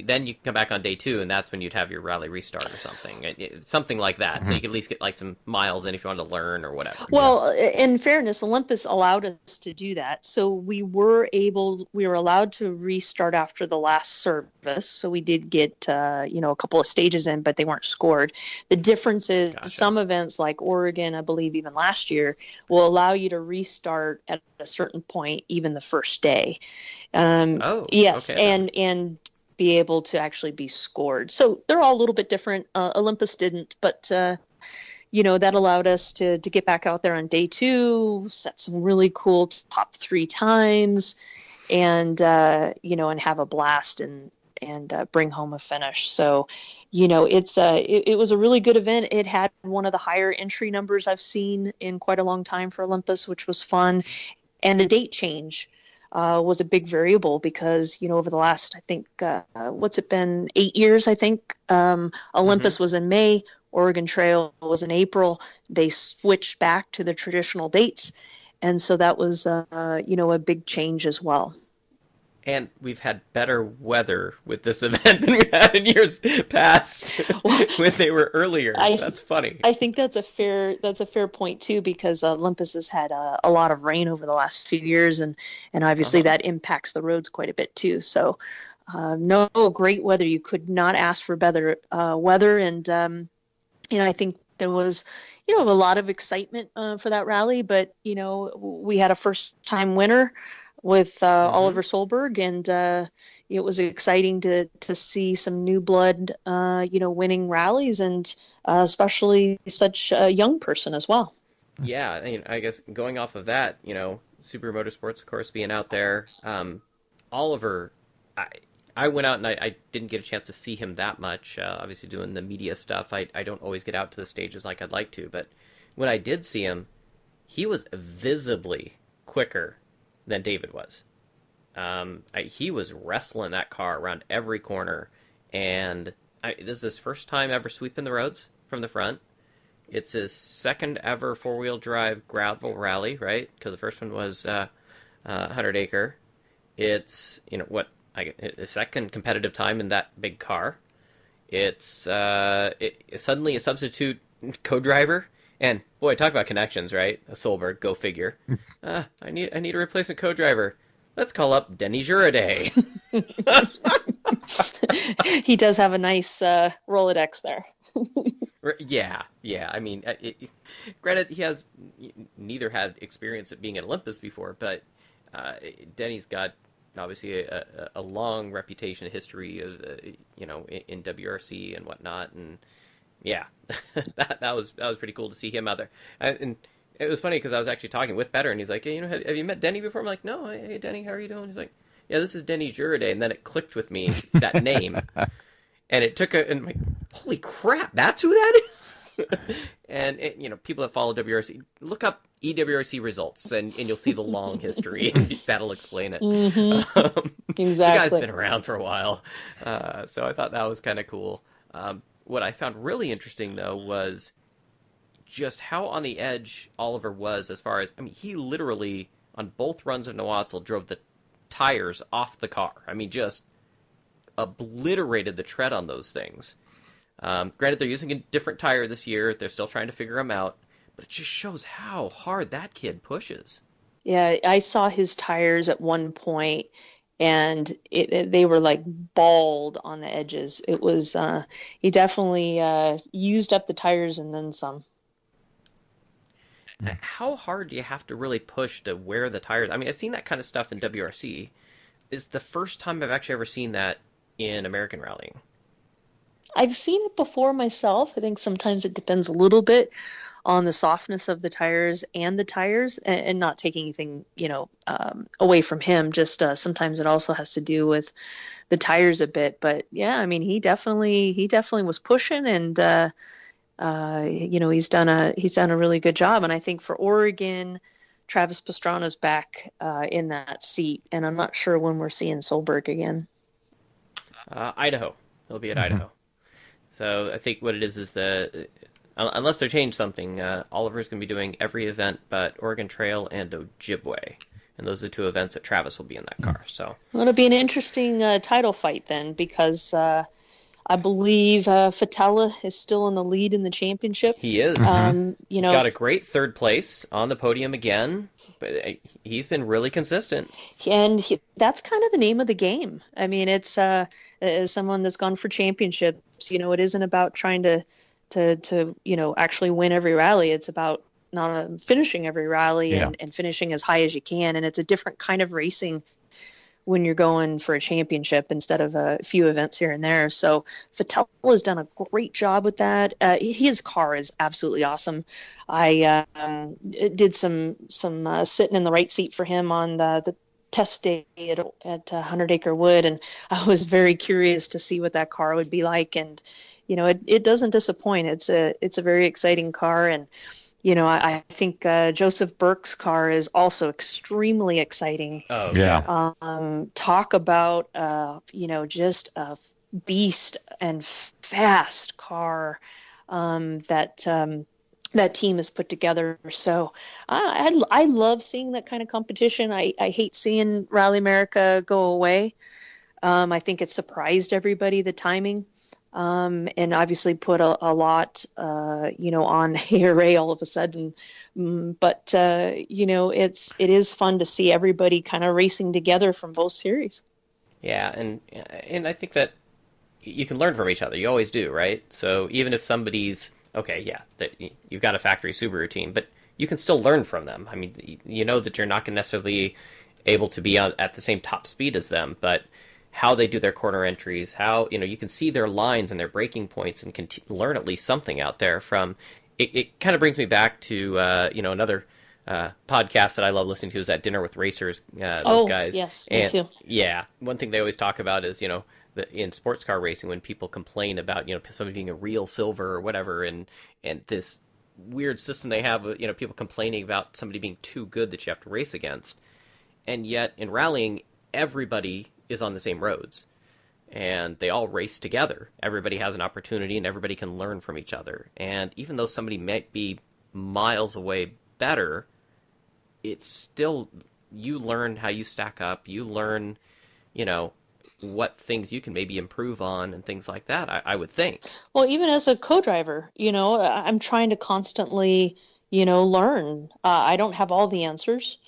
Then you can come back on day 2, and that's when you'd have your rally restart or something, something like that. So you could at least get like some miles in if you wanted to learn or whatever. Well, in fairness, Olympus allowed us to do that. So we were allowed to restart after the last service. So we did get, a couple of stages in, but they weren't scored. The difference is some events like Oregon, I believe even last year, will allow you to restart at a certain point, even the first day. Yes. Okay. And be able to actually be scored. So they're all a little bit different. Olympus didn't, but that allowed us to get back out there on day 2, set some really cool top 3 times, and and have a blast and bring home a finish. So, it was a really good event. It had one of the higher entry numbers I've seen in quite a long time for Olympus, which was fun, and a date change was a big variable because, over the last, I think, what's it been, 8 years, I think, Olympus was in May, Oregon Trail was in April. They switched back to the traditional dates. And so that was, a big change as well. And we've had better weather with this event than we had in years past when they were earlier. That's funny. I think that's a fair point too, because Olympus has had a lot of rain over the last few years, and obviously that impacts the roads quite a bit too. So no, great weather. You could not ask for better weather, and I think there was a lot of excitement for that rally, but we had a first time winner with Oliver Solberg, and it was exciting to see some new blood, winning rallies, and especially such a young person as well. Yeah, I guess going off of that, Super Motorsports, of course, being out there, Oliver, I went out and I didn't get a chance to see him that much. Obviously, doing the media stuff, I don't always get out to the stages like I'd like to, but when I did see him, he was visibly quicker than David was. He was wrestling that car around every corner, and this is his first time ever sweeping the roads from the front. It's his second ever four-wheel drive gravel rally, right? Because the first one was 100 Acre. It's his second competitive time in that big car. It's suddenly a substitute co-driver. And boy, talk about connections, right? A Solberg, go figure. I need a replacement co-driver. Let's call up Denny Juraday. He does have a nice Rolodex there. Yeah. I mean, granted, he has neither had experience at being at Olympus before, but Denny's got obviously a long reputation, history of in WRC and whatnot, and yeah, that was pretty cool to see him out there. And it was funny because I was actually talking with Better, and he's like, hey, have you met Denny before? I'm like, no. Hey, Denny, how are you doing? He's like, yeah, this is Denny Juraday. And then it clicked with me, that name. And it took and I'm like, holy crap, that's who that is? And people that follow WRC, look up EWRC results, and you'll see the long history. That'll explain it. Exactly. The guy's been around for a while. So I thought that was kind of cool. What I found really interesting, though, was just how on the edge Oliver was as far as, he literally, on both runs of Noatzel, drove the tires off the car. Just obliterated the tread on those things. Granted, they're using a different tire this year. They're still trying to figure them out. But it just shows how hard that kid pushes. Yeah, I saw his tires at one point, and they were like bald on the edges. It was he definitely used up the tires and then some. How hard do you have to really push to wear the tires? I've seen that kind of stuff in WRC. It's the first time I've actually ever seen that in American rallying. I've seen it before myself. I think sometimes it depends a little bit on the softness of the tires and the tires, and not taking anything, away from him. Just sometimes it also has to do with the tires a bit. But yeah, he definitely was pushing, and he's done a really good job. And I think for Oregon, Travis Pastrana's back in that seat, and I'm not sure when we're seeing Solberg again. Idaho. He'll be at Idaho. So I think what it is the unless they change something, Oliver's going to be doing every event but Oregon Trail and Ojibwe, and those are the two events that Travis will be in that car. So well, it'll be an interesting title fight then, because I believe Fatella is still in the lead in the championship. he is. You know, Got a great third place on the podium again, but he's been really consistent. and that's kind of the name of the game. I mean, it's as someone that's gone for championships. You know, it isn't about trying to actually win every rally. It's about not finishing every rally and finishing as high as you can. And it's a different kind of racing when you're going for a championship instead of a few events here and there. So Fattel has done a great job with that. His car is absolutely awesome. I did some sitting in the right seat for him on the test day at 100 Acre Wood, and I was very curious to see what that car would be like. And you know, it doesn't disappoint. It's a very exciting car, and you know, I think Joseph Burke's car is also extremely exciting. Oh yeah. Talk about just a beast and fast car that team has put together. So I love seeing that kind of competition. I hate seeing Rally America go away. I think it surprised everybody, the timing. And obviously put a lot, on ARA all of a sudden. But it is fun to see everybody kind of racing together from both series. Yeah, and I think that you can learn from each other. You always do, right? So even if somebody's you've got a factory Subaru team, but you can still learn from them. I mean, you know that you're not going to necessarily able to be at the same top speed as them, but how they do their corner entries, how, you can see their lines and their braking points and can learn at least something out there from it. It kind of brings me back to, another podcast that I love listening to is that Dinner with Racers, those guys. Yes, me too. Yeah. One thing they always talk about is, in sports car racing, when people complain about, somebody being a real silver or whatever, and this weird system they have, people complaining about somebody being too good that you have to race against. And yet in rallying, everybody is on the same roads and they all race together. Everybody has an opportunity and everybody can learn from each other. And even though somebody might be miles away better, it's still, you learn how you stack up. You learn, what things you can maybe improve on and things like that, I would think. Well, even as a co-driver, I'm trying to constantly, learn. I don't have all the answers.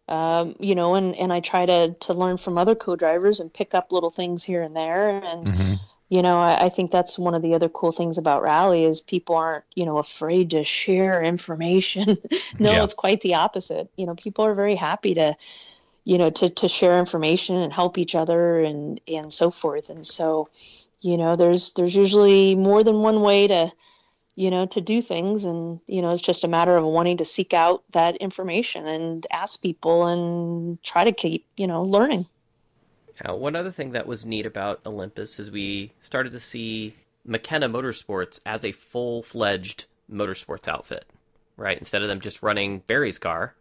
And I try to learn from other co-drivers and pick up little things here and there. And, I think that's one of the other cool things about rally is people aren't, afraid to share information. No, It's quite the opposite. People are very happy to, to share information and help each other and so forth. And so, there's usually more than one way to do things. And, it's just a matter of wanting to seek out that information and ask people and try to keep, learning. Now, one other thing that was neat about Olympus is we started to see McKenna Motorsports as a full-fledged motorsports outfit, right? Instead of them just running Barry's car,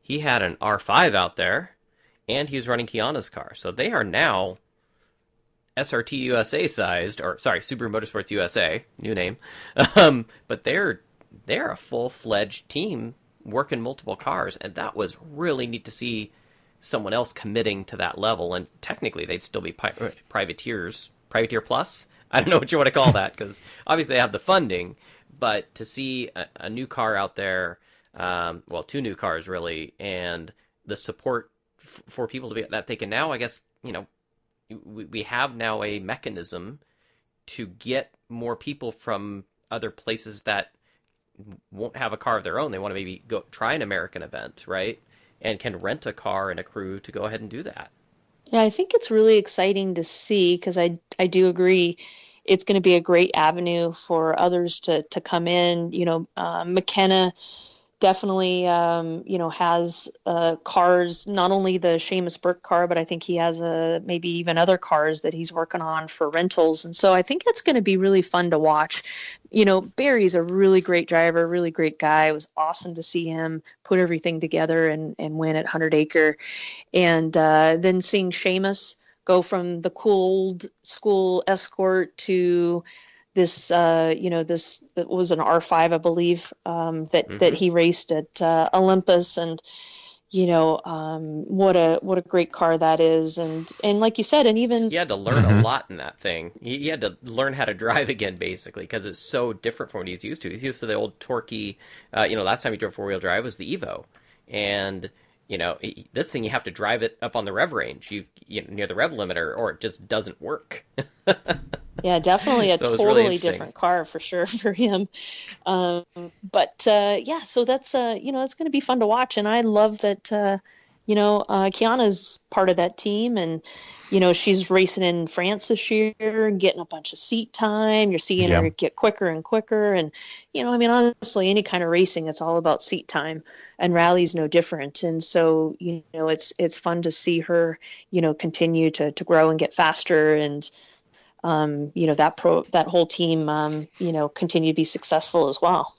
he had an R5 out there, and he was running Kiana's car. So they are now SRT USA sized, or sorry, Subaru Motorsports USA, new name. But they're a full-fledged team working multiple cars, and that was really neat to see someone else committing to that level. And technically, they'd still be privateer plus. I don't know what you want to call that, because obviously they have the funding, but to see a new car out there, two new cars really, and the support for people to be that they can now, I guess, we have now a mechanism to get more people from other places that won't have a car of their own. They want to maybe go try an American event, right? And can rent a car and a crew to go ahead and do that. Yeah, I think it's really exciting to see, because I do agree it's going to be a great avenue for others to come in. McKenna definitely, has cars, not only the Seamus Burke car, but I think he has maybe even other cars that he's working on for rentals. And so I think it's going to be really fun to watch. Barry's a really great driver, really great guy. It was awesome to see him put everything together and win at 100 Acre. And then seeing Seamus go from the cool old school Escort to this, this that was an R5, I believe, that he raced at Olympus, and what a great car that is, and like you said, and even He had to learn a lot in that thing. He had to learn how to drive again, basically, because it's so different from what he's used to. He's used to the old torquey. Last time he drove four-wheel drive was the Evo, and this thing you have to drive it up on the rev range, near the rev limiter, or it just doesn't work. Yeah, definitely a So totally different car for sure for him. So that's it's going to be fun to watch, and I love that Kiana's part of that team, and she's racing in France this year and getting a bunch of seat time. You're seeing her get quicker and quicker, and honestly, any kind of racing, it's all about seat time, and rally's no different. And so it's fun to see her continue to grow and get faster, and that whole team continue to be successful as well.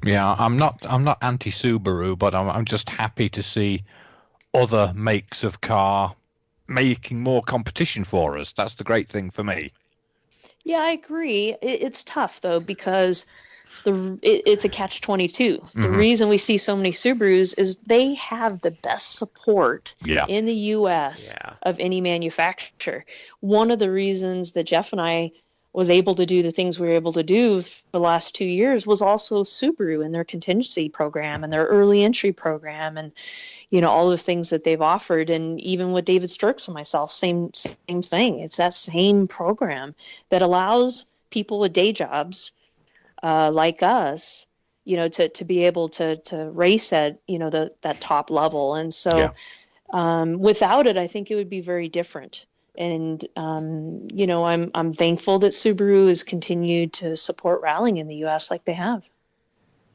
Yeah, I'm not anti Subaru, but I'm just happy to see other makes of car making more competition for us. That's the great thing for me. Yeah, I agree. It's tough though, because it's a catch-22. The reason we see so many Subarus is they have the best support in the U.S. of any manufacturer. One of the reasons that Jeff and I was able to do the things we were able to do for the last 2 years was also Subaru and their contingency program and their early entry program, and all the things that they've offered. And even with David Sturks and myself, same thing. It's that same program that allows people with day jobs like us, to be able to race at that top level. And so without it, I think it would be very different. And I'm thankful that Subaru has continued to support rallying in the U.S. like they have.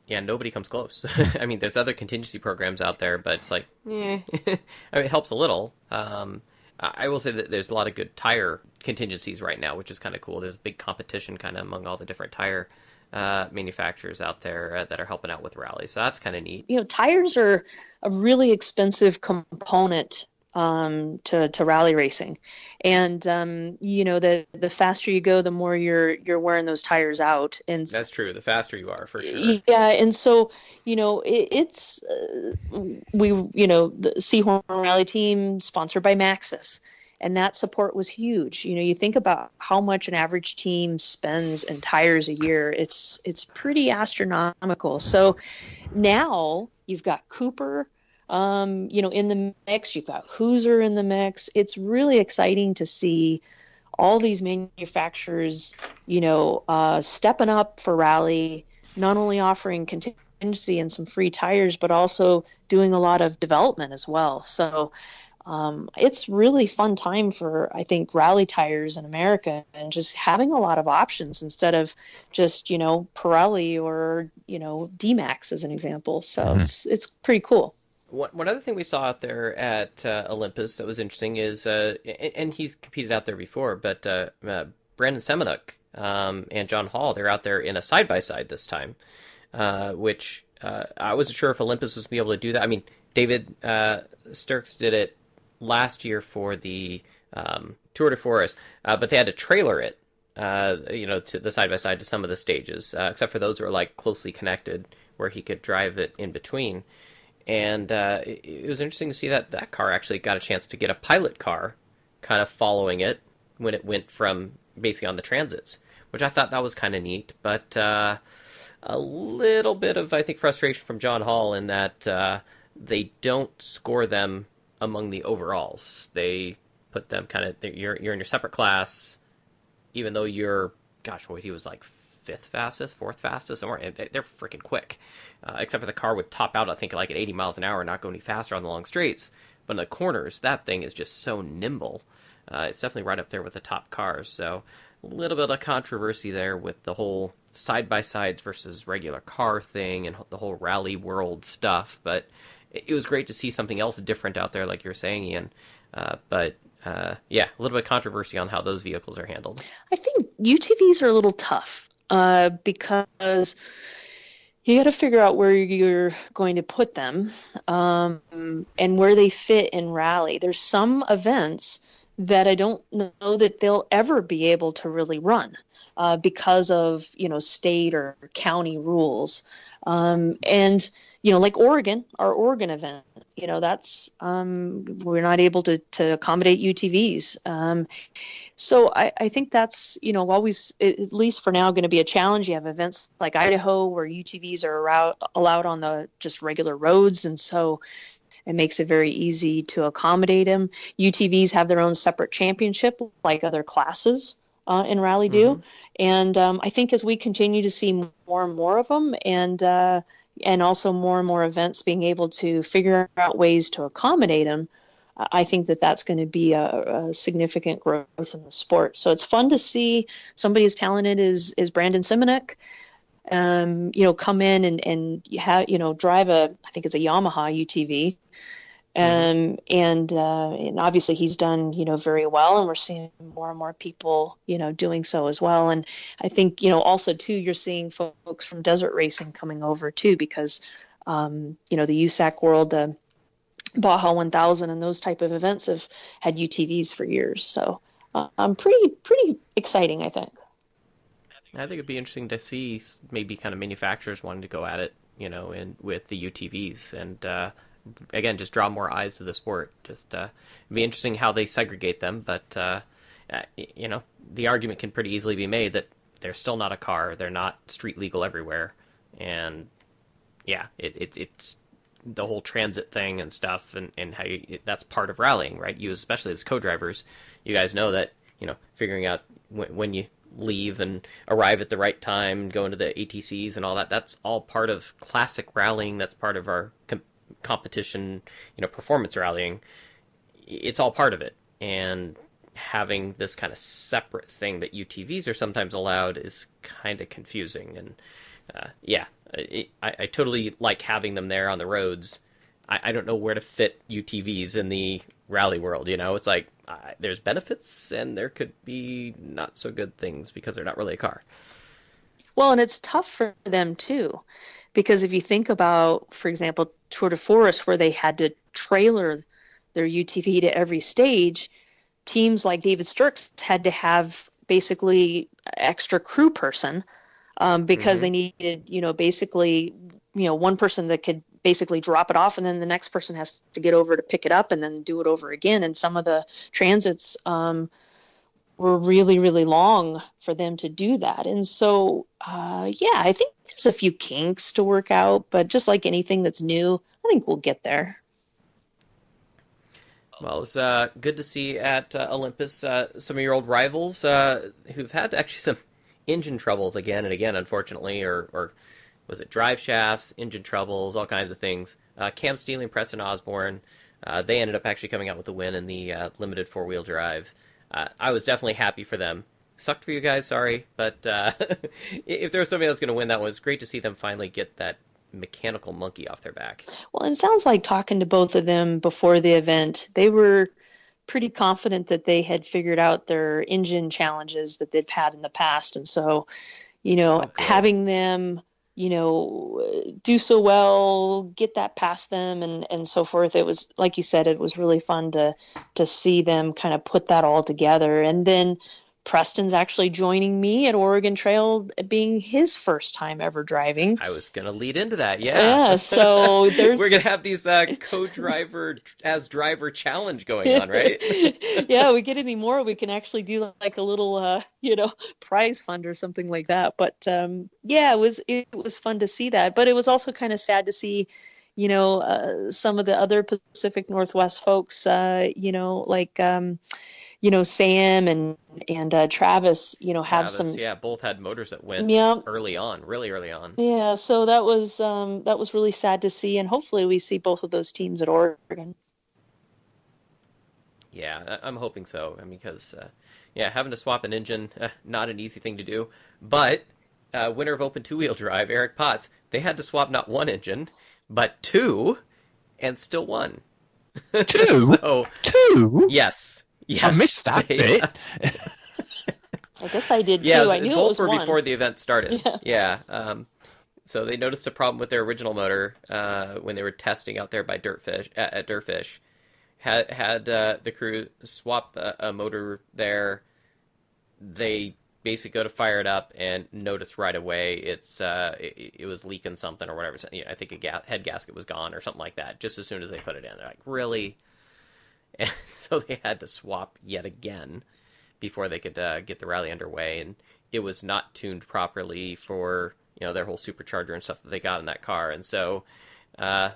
Yeah, nobody comes close. I mean, there's other contingency programs out there, but it's like, I mean, it helps a little. I will say that there's a lot of good tire contingencies right now, which is kind of cool. There's big competition kind of among all the different tire manufacturers out there that are helping out with rallies. So that's kind of neat. Tires are a really expensive component to rally racing, and the faster you go, the more you're wearing those tires out. And that's true. The faster you are, for sure. Yeah, and so it's the Seahorn Rally team sponsored by Maxxis, and that support was huge. You think about how much an average team spends in tires a year. It's pretty astronomical. So now you've got Cooper, in the mix. You've got Hoosier in the mix. It's really exciting to see all these manufacturers, stepping up for rally, not only offering contingency and some free tires, but also doing a lot of development as well. So it's really fun time for, I think, rally tires in America, and just having a lot of options instead of just, Pirelli or, D-Max as an example. So it's pretty cool. One other thing we saw out there at Olympus that was interesting is, and he's competed out there before, but Brandon Semenuk and John Hall, they're out there in a side-by-side this time, which I wasn't sure if Olympus was going to be able to do that. I mean, David Sturks did it last year for the Tour de Forest, but they had to trailer it, to the side-by-side to some of the stages, except for those that were like closely connected where he could drive it in between. And it was interesting to see that car actually got a chance to get a pilot car kind of following it when it went from basically on the transits, which I thought that was kind of neat. But a little bit of, I think, frustration from John Hall in that they don't score them among the overalls. They put them kind of, you're in your separate class, even though you're, he was like fifth fastest, fourth fastest, somewhere. They're freaking quick. Except for the car would top out, I think, like at 80 miles an hour, not go any faster on the long straights. But in the corners, that thing is just so nimble. It's definitely right up there with the top cars. So a little bit of controversy there with the whole side-by-sides versus regular car thing and the whole rally world stuff. But it was great to see something else different out there, like you're saying, Ian. Yeah, a little bit of controversy on how those vehicles are handled. I think UTVs are a little tough because you got to figure out where you're going to put them and where they fit in rally. There's some events that I don't know that they'll ever be able to really run because of, state or county rules. And, like Oregon, our Oregon event, that's we're not able to accommodate UTVs. So I think that's, always, at least for now, going to be a challenge. You have events like Idaho where UTVs are allowed on the just regular roads. And so it makes it very easy to accommodate them. UTVs have their own separate championship like other classes in Rally do. Mm-hmm. And I think as we continue to see more and more of them and also more and more events being able to figure out ways to accommodate them, I think that that's going to be a significant growth in the sport. So it's fun to see somebody as talented as Brandon Simonek, come in and you have, drive I think it's a Yamaha UTV. And obviously he's done, very well, and we're seeing more and more people, doing so as well. And I think, also too, you're seeing folks from desert racing coming over too, because, the USAC world, Baja 1000 and those type of events have had UTVs for years. So pretty exciting, I think. I think it'd be interesting to see maybe kind of manufacturers wanting to go at it, and with the UTVs and again just draw more eyes to the sport. Just it'd be interesting how they segregate them, but the argument can pretty easily be made that they're still not a car, they're not street legal everywhere, and yeah, it's the whole transit thing and stuff, and how that's part of rallying, right? You, especially as co-drivers, you guys know that, figuring out when you leave and arrive at the right time, go into the ATCs and all that, that's all part of classic rallying. That's part of our competition, performance rallying. It's all part of it. And having this kind of separate thing that UTVs are sometimes allowed is kind of confusing. And yeah, I totally like having them there on the roads. I don't know where to fit UTVs in the rally world. It's like there's benefits and there could be not so good things because they're not really a car. Well, and it's tough for them too, because if you think about, for example, Tour de Force, where they had to trailer their UTV to every stage, teams like David Sturks had to have basically extra crew person because they needed, basically, one person that could basically drop it off, and then the next person has to get over to pick it up and then do it over again. And some of the transits were really, really long for them to do that. And so, yeah, I think there's a few kinks to work out, but just like anything that's new, I think we'll get there. Well, it's good to see at Olympus some of your old rivals who've had actually some engine troubles again and again, unfortunately, or was it drive shafts, engine troubles, all kinds of things. Cam Steele and Preston Osborne, they ended up actually coming out with the win in the limited four-wheel drive. I was definitely happy for them. Sucked for you guys, sorry, but if there was somebody else going to win that one, it was great to see them finally get that mechanical monkey off their back. Well, it sounds like talking to both of them before the event, they were pretty confident that they had figured out their engine challenges that they've had in the past. And so, having them, do so well, get that past them and so forth. It was, like you said, it was really fun to see them kind of put that all together. And then Preston's actually joining me at Oregon Trail, being his first time ever driving. I was going to lead into that, yeah. Yeah, so we're going to have these co-driver as driver challenge going on, right? Yeah, we get any more, we can actually do like a little, prize fund or something like that. But yeah, it was fun to see that. But it was also kind of sad to see, some of the other Pacific Northwest folks, like Sam and Travis, have some. Yeah, both had motors that went early on, really early on. Yeah, so that was really sad to see, and hopefully we see both of those teams at Oregon. Yeah, I'm hoping so. I mean, because having to swap an engine, not an easy thing to do, but winner of Open two-wheel drive, Eric Potts, they had to swap not one engine, but two, and still won. Two? So, Two? yes, I yes, missed that bit. I guess I did Yeah, too. I knew it both was were one. before the event started. Yeah. Yeah. So they noticed a problem with their original motor when they were testing out there by DirtFish at DirtFish. Had the crew swap a motor there. They basically go to fire it up and notice right away it was leaking something or whatever. I think head gasket was gone or something like that. Just as soon as they put it in, they're like, "Really?" And so they had to swap yet again before they could get the rally underway. And it was not tuned properly for their whole supercharger and stuff that they got in that car. And so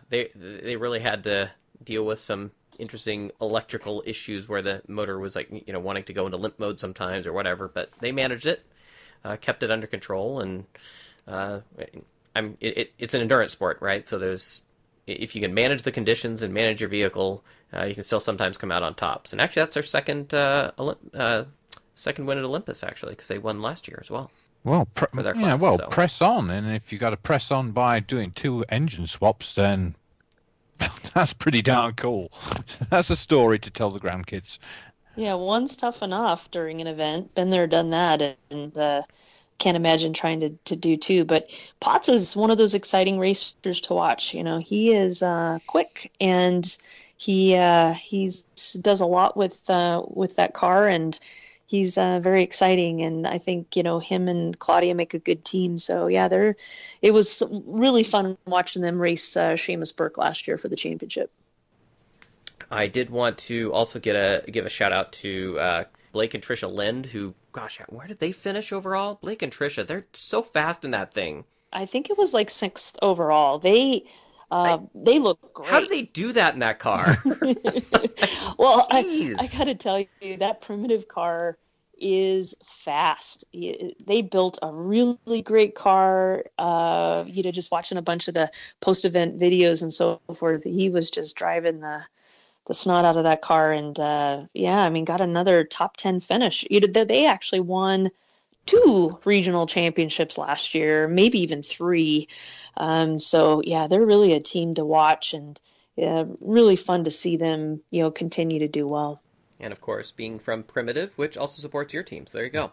they really had to deal with some interesting electrical issues where the motor was like wanting to go into limp mode sometimes or whatever. But they managed it, kept it under control, and it's an endurance sport, right? So if you can manage the conditions and manage your vehicle, you can still sometimes come out on tops. And actually, that's their second win at Olympus, actually, because they won last year as well. Well, for their class, so. Press on. And if you got to press on by doing two engine swaps, then that's pretty darn cool. That's a story to tell the grandkids. Yeah, one's tough enough during an event. Been there, done that, and can't imagine trying to do two. But Potts is one of those exciting racers to watch. He is quick, and he does a lot with that car, and he's very exciting. And I think him and Claudia make a good team. So yeah, it was really fun watching them race Seamus Burke last year for the championship. I did want to also give a shout out to Blake and Trisha Lind, who, gosh, where did they finish overall? Blake and Trisha, they're so fast in that thing. I think it was like 6th overall. They look great. How do they do that in that car? Well, I got to tell you, that primitive car is fast. They built a really great car. Just watching a bunch of the post-event videos and so forth, he was just driving the snot out of that car, and got another top 10 finish. They actually won 2 regional championships last year, maybe even 3. So yeah, they're really a team to watch, and really fun to see them continue to do well. And of course, being from Primitive, which also supports your team, so there you go.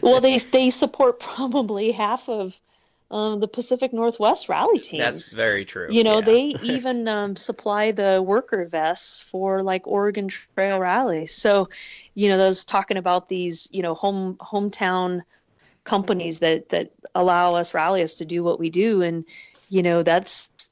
Well, they support probably half of the Pacific Northwest rally teams. That's very true. They even supply the worker vests for like Oregon Trail Rally. So, those talking about these, hometown companies that allow us rallyists to do what we do. And,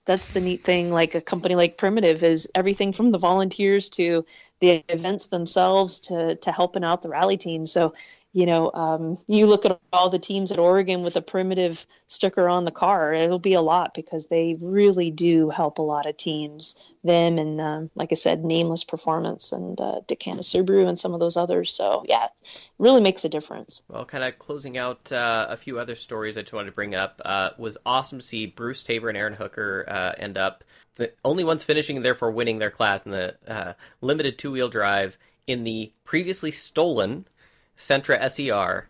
that's the neat thing. Like a company like Primitive is everything from the volunteers to the events themselves to helping out the rally team. So, you look at all the teams at Oregon with a Primitive sticker on the car, it'll be a lot because they really do help a lot of teams. Them and, like I said, Nameless Performance and Decana Subaru and some of those others. So, yeah, it really makes a difference. Well, kind of closing out a few other stories I just wanted to bring up. Was awesome to see Bruce Tabor and Aaron Hooker end up the only ones finishing and therefore winning their class in the limited two-wheel drive in the previously stolen Sentra SER,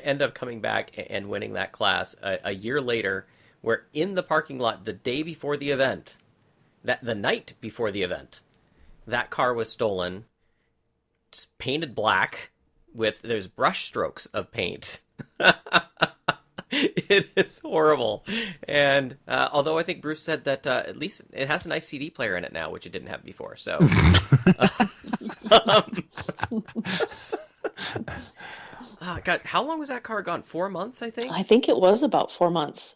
end up coming back and winning that class a year later, where in the parking lot the day before the event, the night before the event, that car was stolen. It's painted black there's brush strokes of paint. It is horrible. And although I think Bruce said that at least it has a nice CD player in it now, which it didn't have before. So, God, how long was that car gone? 4 months, I think? I think it was about 4 months.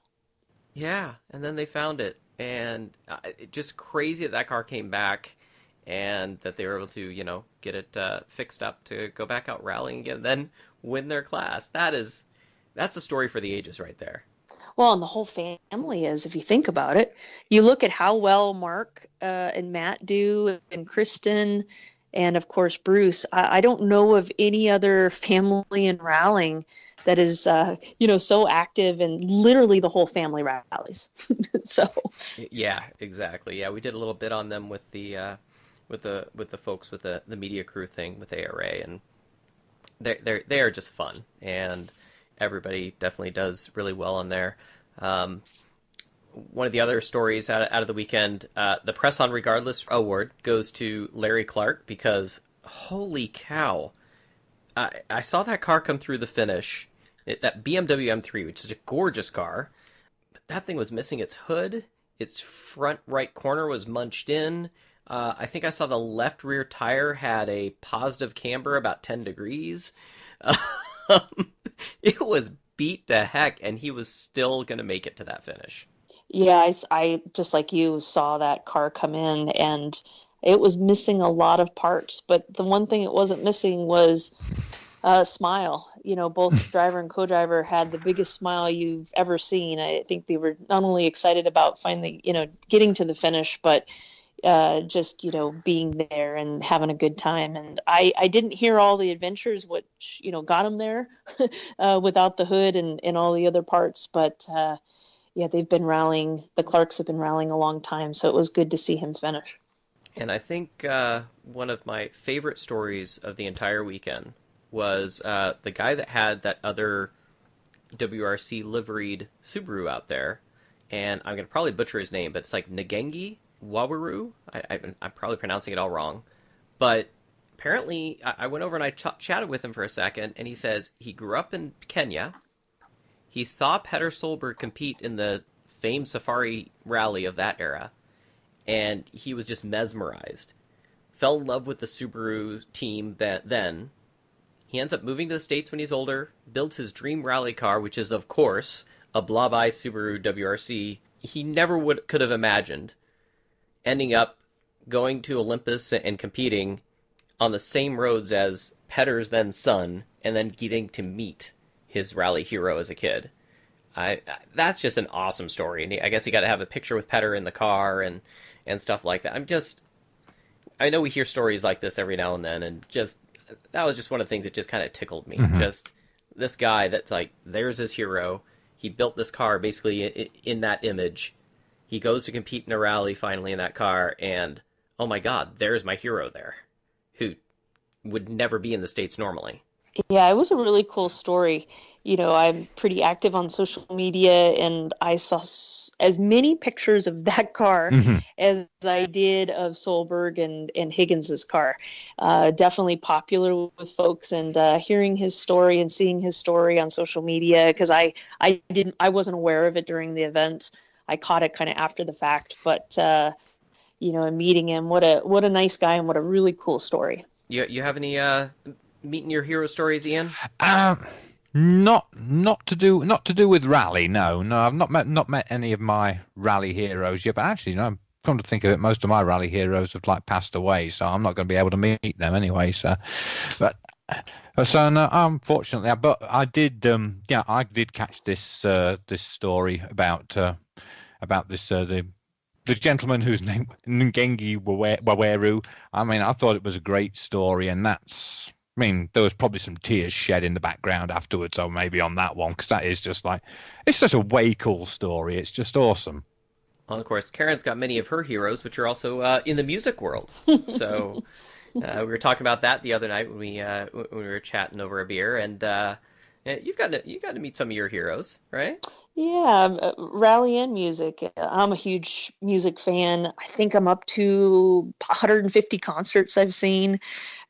Yeah, and then they found it. And just crazy that car came back and that they were able to, get it fixed up to go back out rallying again and then win their class. That's a story for the ages right there. Well, and the whole family is, if you think about it. You look at how well Mark and Matt do, and Kristen, and of course Bruce. I don't know of any other family in rallying that is, so active, and literally the whole family rallies. So. Yeah, exactly. Yeah, we did a little bit on them with the folks with the media crew thing with ARA, and they are just fun. And everybody definitely does really well in there. Um, One of the other stories out of the weekend, the Press on Regardless award goes to Larry Clark because holy cow, I saw that car come through the finish, that BMW M3, which is a gorgeous car, but that thing was missing its hood. Its front right corner was munched in. I think I saw the left rear tire had a positive camber about 10 degrees. It was beat to heck, and he was still going to make it to that finish. Yeah, I just like you saw that car come in and it was missing a lot of parts, but the one thing it wasn't missing was a smile. Both driver and co-driver had the biggest smile you've ever seen. I think they were not only excited about finally, getting to the finish, but just, being there and having a good time. And I didn't hear all the adventures, which, got them there without the hood and all the other parts, but yeah, they've been rallying. The Clarks have been rallying a long time, so it was good to see him finish. And I think one of my favorite stories of the entire weekend was the guy that had that other WRC liveried Subaru out there. And I'm going to probably butcher his name, but it's like Ngengi Wawaru. I'm probably pronouncing it all wrong. But apparently, I went over and I chatted with him for a second, and he says he grew up in Kenya. He saw Petter Solberg compete in the famed Safari Rally of that era, and he was just mesmerized. Fell in love with the Subaru team then. He ends up moving to the States when he's older, builds his dream rally car, which is, of course, a Blob-Eye Subaru WRC. He never could have imagined ending up going to Olympus and competing on the same roads as Petter's then son, and then getting to meet his rally hero as a kid. That's just an awesome story, and I guess he got to have a picture with Petter in the car and stuff like that. I know we hear stories like this every now and then, and just that was just one of the things that just kind of tickled me. Mm-hmm. Just this guy that's like, there's his hero. He built this car basically in that image. He goes to compete in a rally finally in that car, and oh my God, there's my hero there, who would never be in the States normally. Yeah, it was a really cool story. I'm pretty active on social media, and I saw as many pictures of that car Mm-hmm. as I did of Solberg and Higgins's car. Definitely popular with folks, and hearing his story and seeing his story on social media, because I wasn't aware of it during the event. I caught it kind of after the fact, but and meeting him, what a nice guy and what a really cool story. You have any meeting your hero stories, Ian? Not to do with rally. No. I've not met any of my rally heroes yet. But actually, come to think of it, most of my rally heroes have passed away, so I'm not going to be able to meet them anyway. So, but so no, unfortunately, but I did. I did catch this story about this the gentleman whose name Ngengi Waweru. I mean, I thought it was a great story, and there was probably some tears shed in the background afterwards, or maybe on that one, because that is just it's just a way cool story. It's just awesome. Well, of course, Karen's got many of her heroes, which are also in the music world. So we were talking about that the other night when we were chatting over a beer, and you've got to meet some of your heroes, right? Yeah, rally and music. I'm a huge music fan. I think I'm up to 150 concerts I've seen.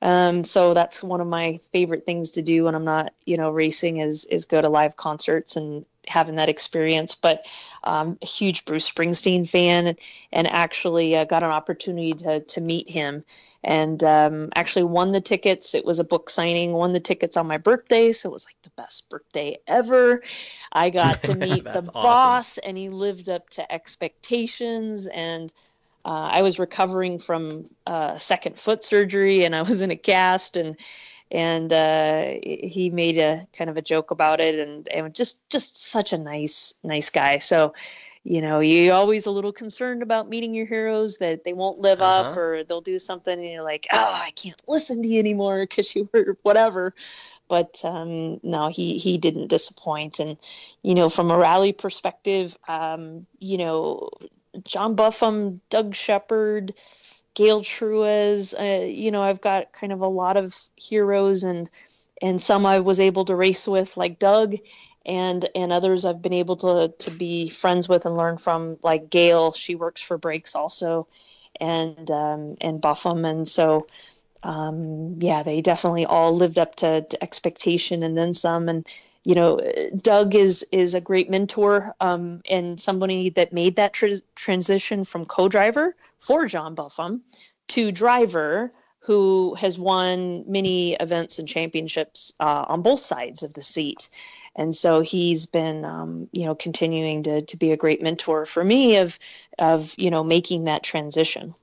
So that's one of my favorite things to do when I'm not, racing is go to live concerts and having that experience. But a huge Bruce Springsteen fan, and actually got an opportunity to meet him, and actually won the tickets. It was a book signing, won the tickets on my birthday, so it was like the best birthday ever. I got to meet the boss, and he lived up to expectations. And I was recovering from second foot surgery, and I was in a cast, and he made a kind of a joke about it, and just such a nice guy. So, you're always a little concerned about meeting your heroes, that they won't live up, or they'll do something, and you're like, oh, I can't listen to you anymore because you were whatever. But no, he didn't disappoint. And, from a rally perspective, John Buffum, Doug Shepard, Gail Truez, I've got kind of a lot of heroes, and and some I was able to race with, like Doug, and others I've been able to be friends with and learn from, like Gail. She works for B.R.A.K.E.S also, and Buffum, and so yeah, they definitely all lived up to expectation and then some. And Doug is a great mentor, and somebody that made that transition from co-driver for John Buffum to driver, who has won many events and championships on both sides of the seat. And so he's been, continuing to be a great mentor for me of making that transition.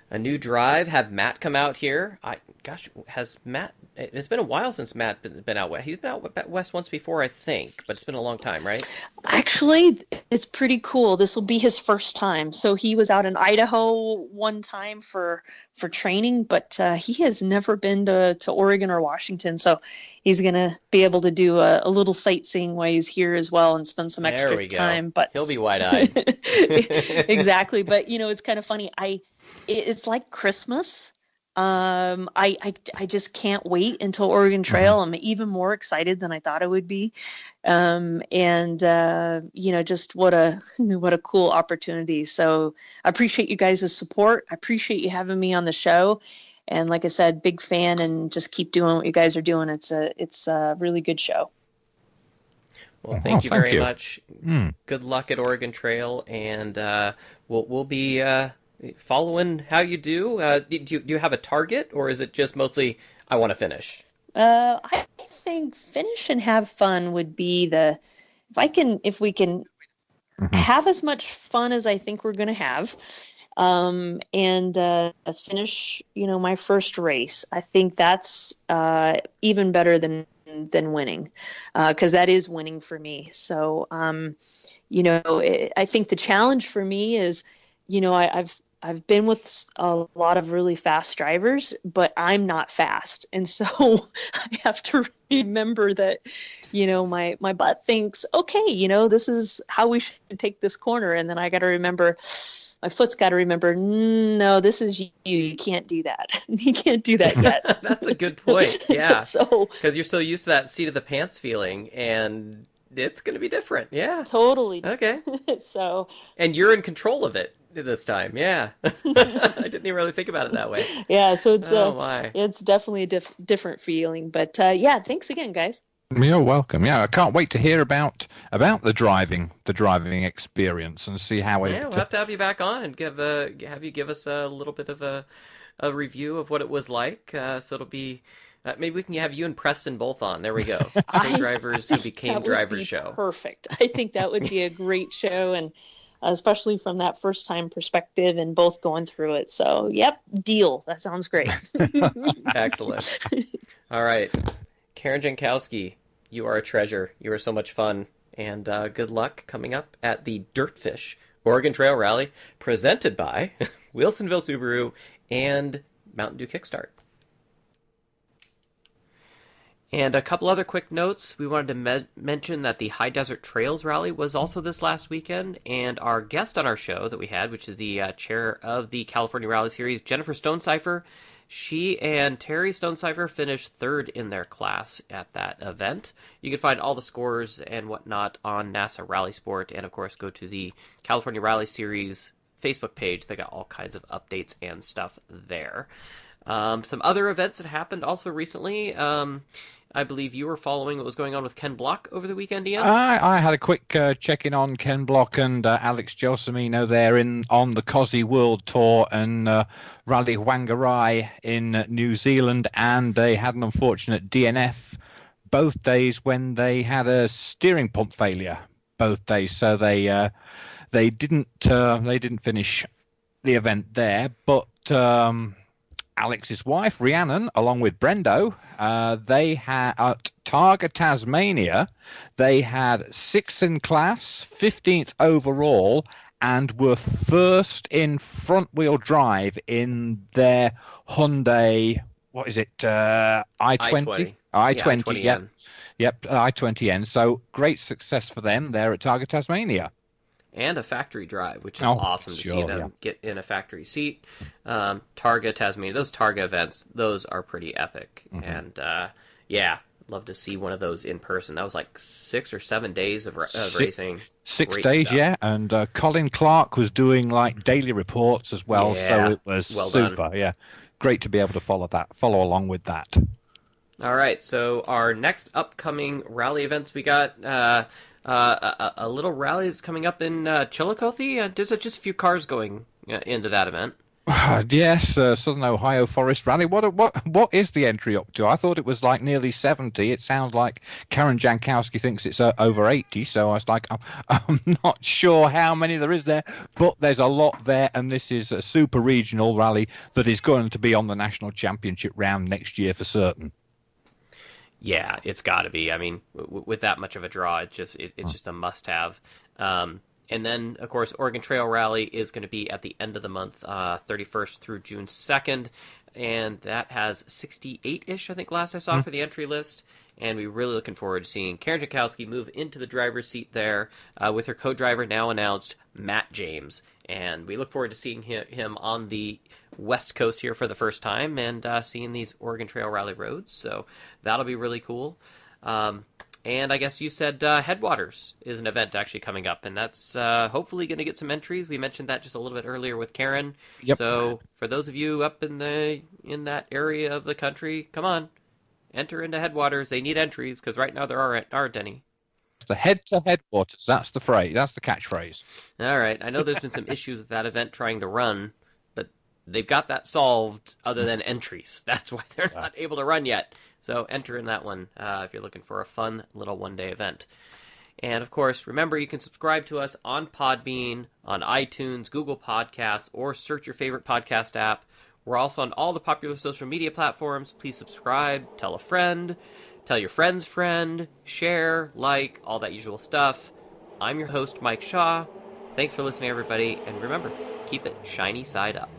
A new drive. Have Matt come out here. Gosh, has Matt? It's been a while since Matt been out west. He's been out west once before, I think, but it's been a long time, right? Actually, it's pretty cool. This will be his first time. So he was out in Idaho one time for training, but he has never been to Oregon or Washington. So he's gonna be able to do a little sightseeing while he's here as well and spend some extra time. But he'll be wide-eyed. Exactly. But it's kind of funny. It's like Christmas. I just can't wait until Oregon Trail. I'm even more excited than I thought I would be. Just what a cool opportunity. So I appreciate you guys' support. I appreciate you having me on the show. And like I said, big fan, and just keep doing what you guys are doing. It's a really good show. Well, thank you very much. Good luck at Oregon Trail, and we'll be following how you do. Do you have a target, or is it just mostly I want to finish? I think finish and have fun would be if we can have as much fun as I think we're going to have, and finish, my first race. I think that's even better than winning, because that is winning for me. So, I think the challenge for me is, I've been with a lot of really fast drivers, but I'm not fast. And so I have to remember that, my butt thinks, okay, this is how we should take this corner. And then I got to remember, my foot's got to remember, no, this is you. You can't do that. You can't do that yet. That's a good point. Yeah. So, because you're so used to that seat of the pants feeling, and it's going to be different. Yeah. Totally. Okay. So. And you're in control of it this time. Yeah. I didn't even really think about it that way. Yeah. So it's definitely a different feeling. But yeah, thanks again, guys. You're welcome. Yeah, I can't wait to hear about the driving experience and see how it. Yeah, we'll have to have you back on and have you give us a little bit of a review of what it was like. So it'll be. Maybe we can have you and Preston both on. There we go. Co-drivers who became drivers show. Perfect. I think that would be a great show, and especially from that first time perspective and both going through it. So, yep, deal. That sounds great. Excellent. All right. Karen Jankowski, you are a treasure. You are so much fun. And good luck coming up at the DirtFish Oregon Trail Rally, presented by Wilsonville Subaru and Mountain Dew Kickstart. And a couple other quick notes. We wanted to mention that the High Desert Trails Rally was also this last weekend, and our guest on our show that we had, which is the chair of the California Rally Series, Jennifer Stonecipher, she and Terry Stonecipher finished third in their class at that event. You can find all the scores and whatnot on NASA Rally Sport, and of course go to the California Rally Series Facebook page. They got all kinds of updates and stuff there. Some other events that happened also recently. I believe you were following what was going on with Ken Block over the weekend, Ian? I had a quick check-in on Ken Block and Alex Gelsomino there on the Cosy World Tour and Rally Whangarei in New Zealand, and they had an unfortunate DNF both days when they had a steering pump failure both days, so they didn't finish the event there, but Alex's wife, Rhiannon, along with Brendo, they had at Targa, Tasmania, they had 6th in class, 15th overall, and were first in front-wheel drive in their Hyundai, what is it, i20? i20. i20, yeah. Yep, i20N. So great success for them there at Targa, Tasmania. And a factory drive, which is awesome to see them get in a factory seat. Targa, Tasmania, those Targa events, those are pretty epic. And, love to see one of those in person. That was like 6 or 7 days of Six, racing. 6 days, Stuff. yeah. And Colin Clark was doing like daily reports as well, so Yeah, it was well done. super. Yeah, great to be able to follow along with that. All right, so our next upcoming rally events, we got a little rally that's coming up in Chillicothe. There's just a few cars going into that event. Yes, Southern Ohio Forest Rally. What is the entry up to? I thought it was like nearly 70. It sounds like Karen Jankowski thinks it's over 80. So I was like, I'm not sure how many there is there, but there's a lot there, and this is a super regional rally that is going to be on the national championship round next year for certain. Yeah, it's got to be. I mean, with that much of a draw, it's just a must-have. And then, of course, Oregon Trail Rally is going to be at the end of the month, 31st through June 2nd, and that has 68-ish, I think, last I saw for the entry list. And we're really looking forward to seeing Karen Jankowski move into the driver's seat there with her co-driver now announced, Matt James. And we look forward to seeing him on the West Coast here for the first time and seeing these Oregon Trail Rally roads. So that'll be really cool. And I guess you said Headwaters is an event actually coming up, and that's hopefully going to get some entries. We mentioned that just a little bit earlier with Karen. Yep. So for those of you up in that area of the country, come on, enter into Headwaters. They need entries because right now there aren't any. The head-to-head waters. That's the phrase. That's the catchphrase. All right. I know there's been some issues with that event trying to run, but they've got that solved other than entries. That's why they're not able to run yet. So enter in that one if you're looking for a fun little one-day event. And, of course, remember you can subscribe to us on Podbean, on iTunes, Google Podcasts, or search your favorite podcast app. We're also on all the popular social media platforms. Please subscribe, tell a friend, tell your friend's friend, share, like, all that usual stuff. I'm your host, Mike Shaw. Thanks for listening, everybody. And remember, keep it shiny side up.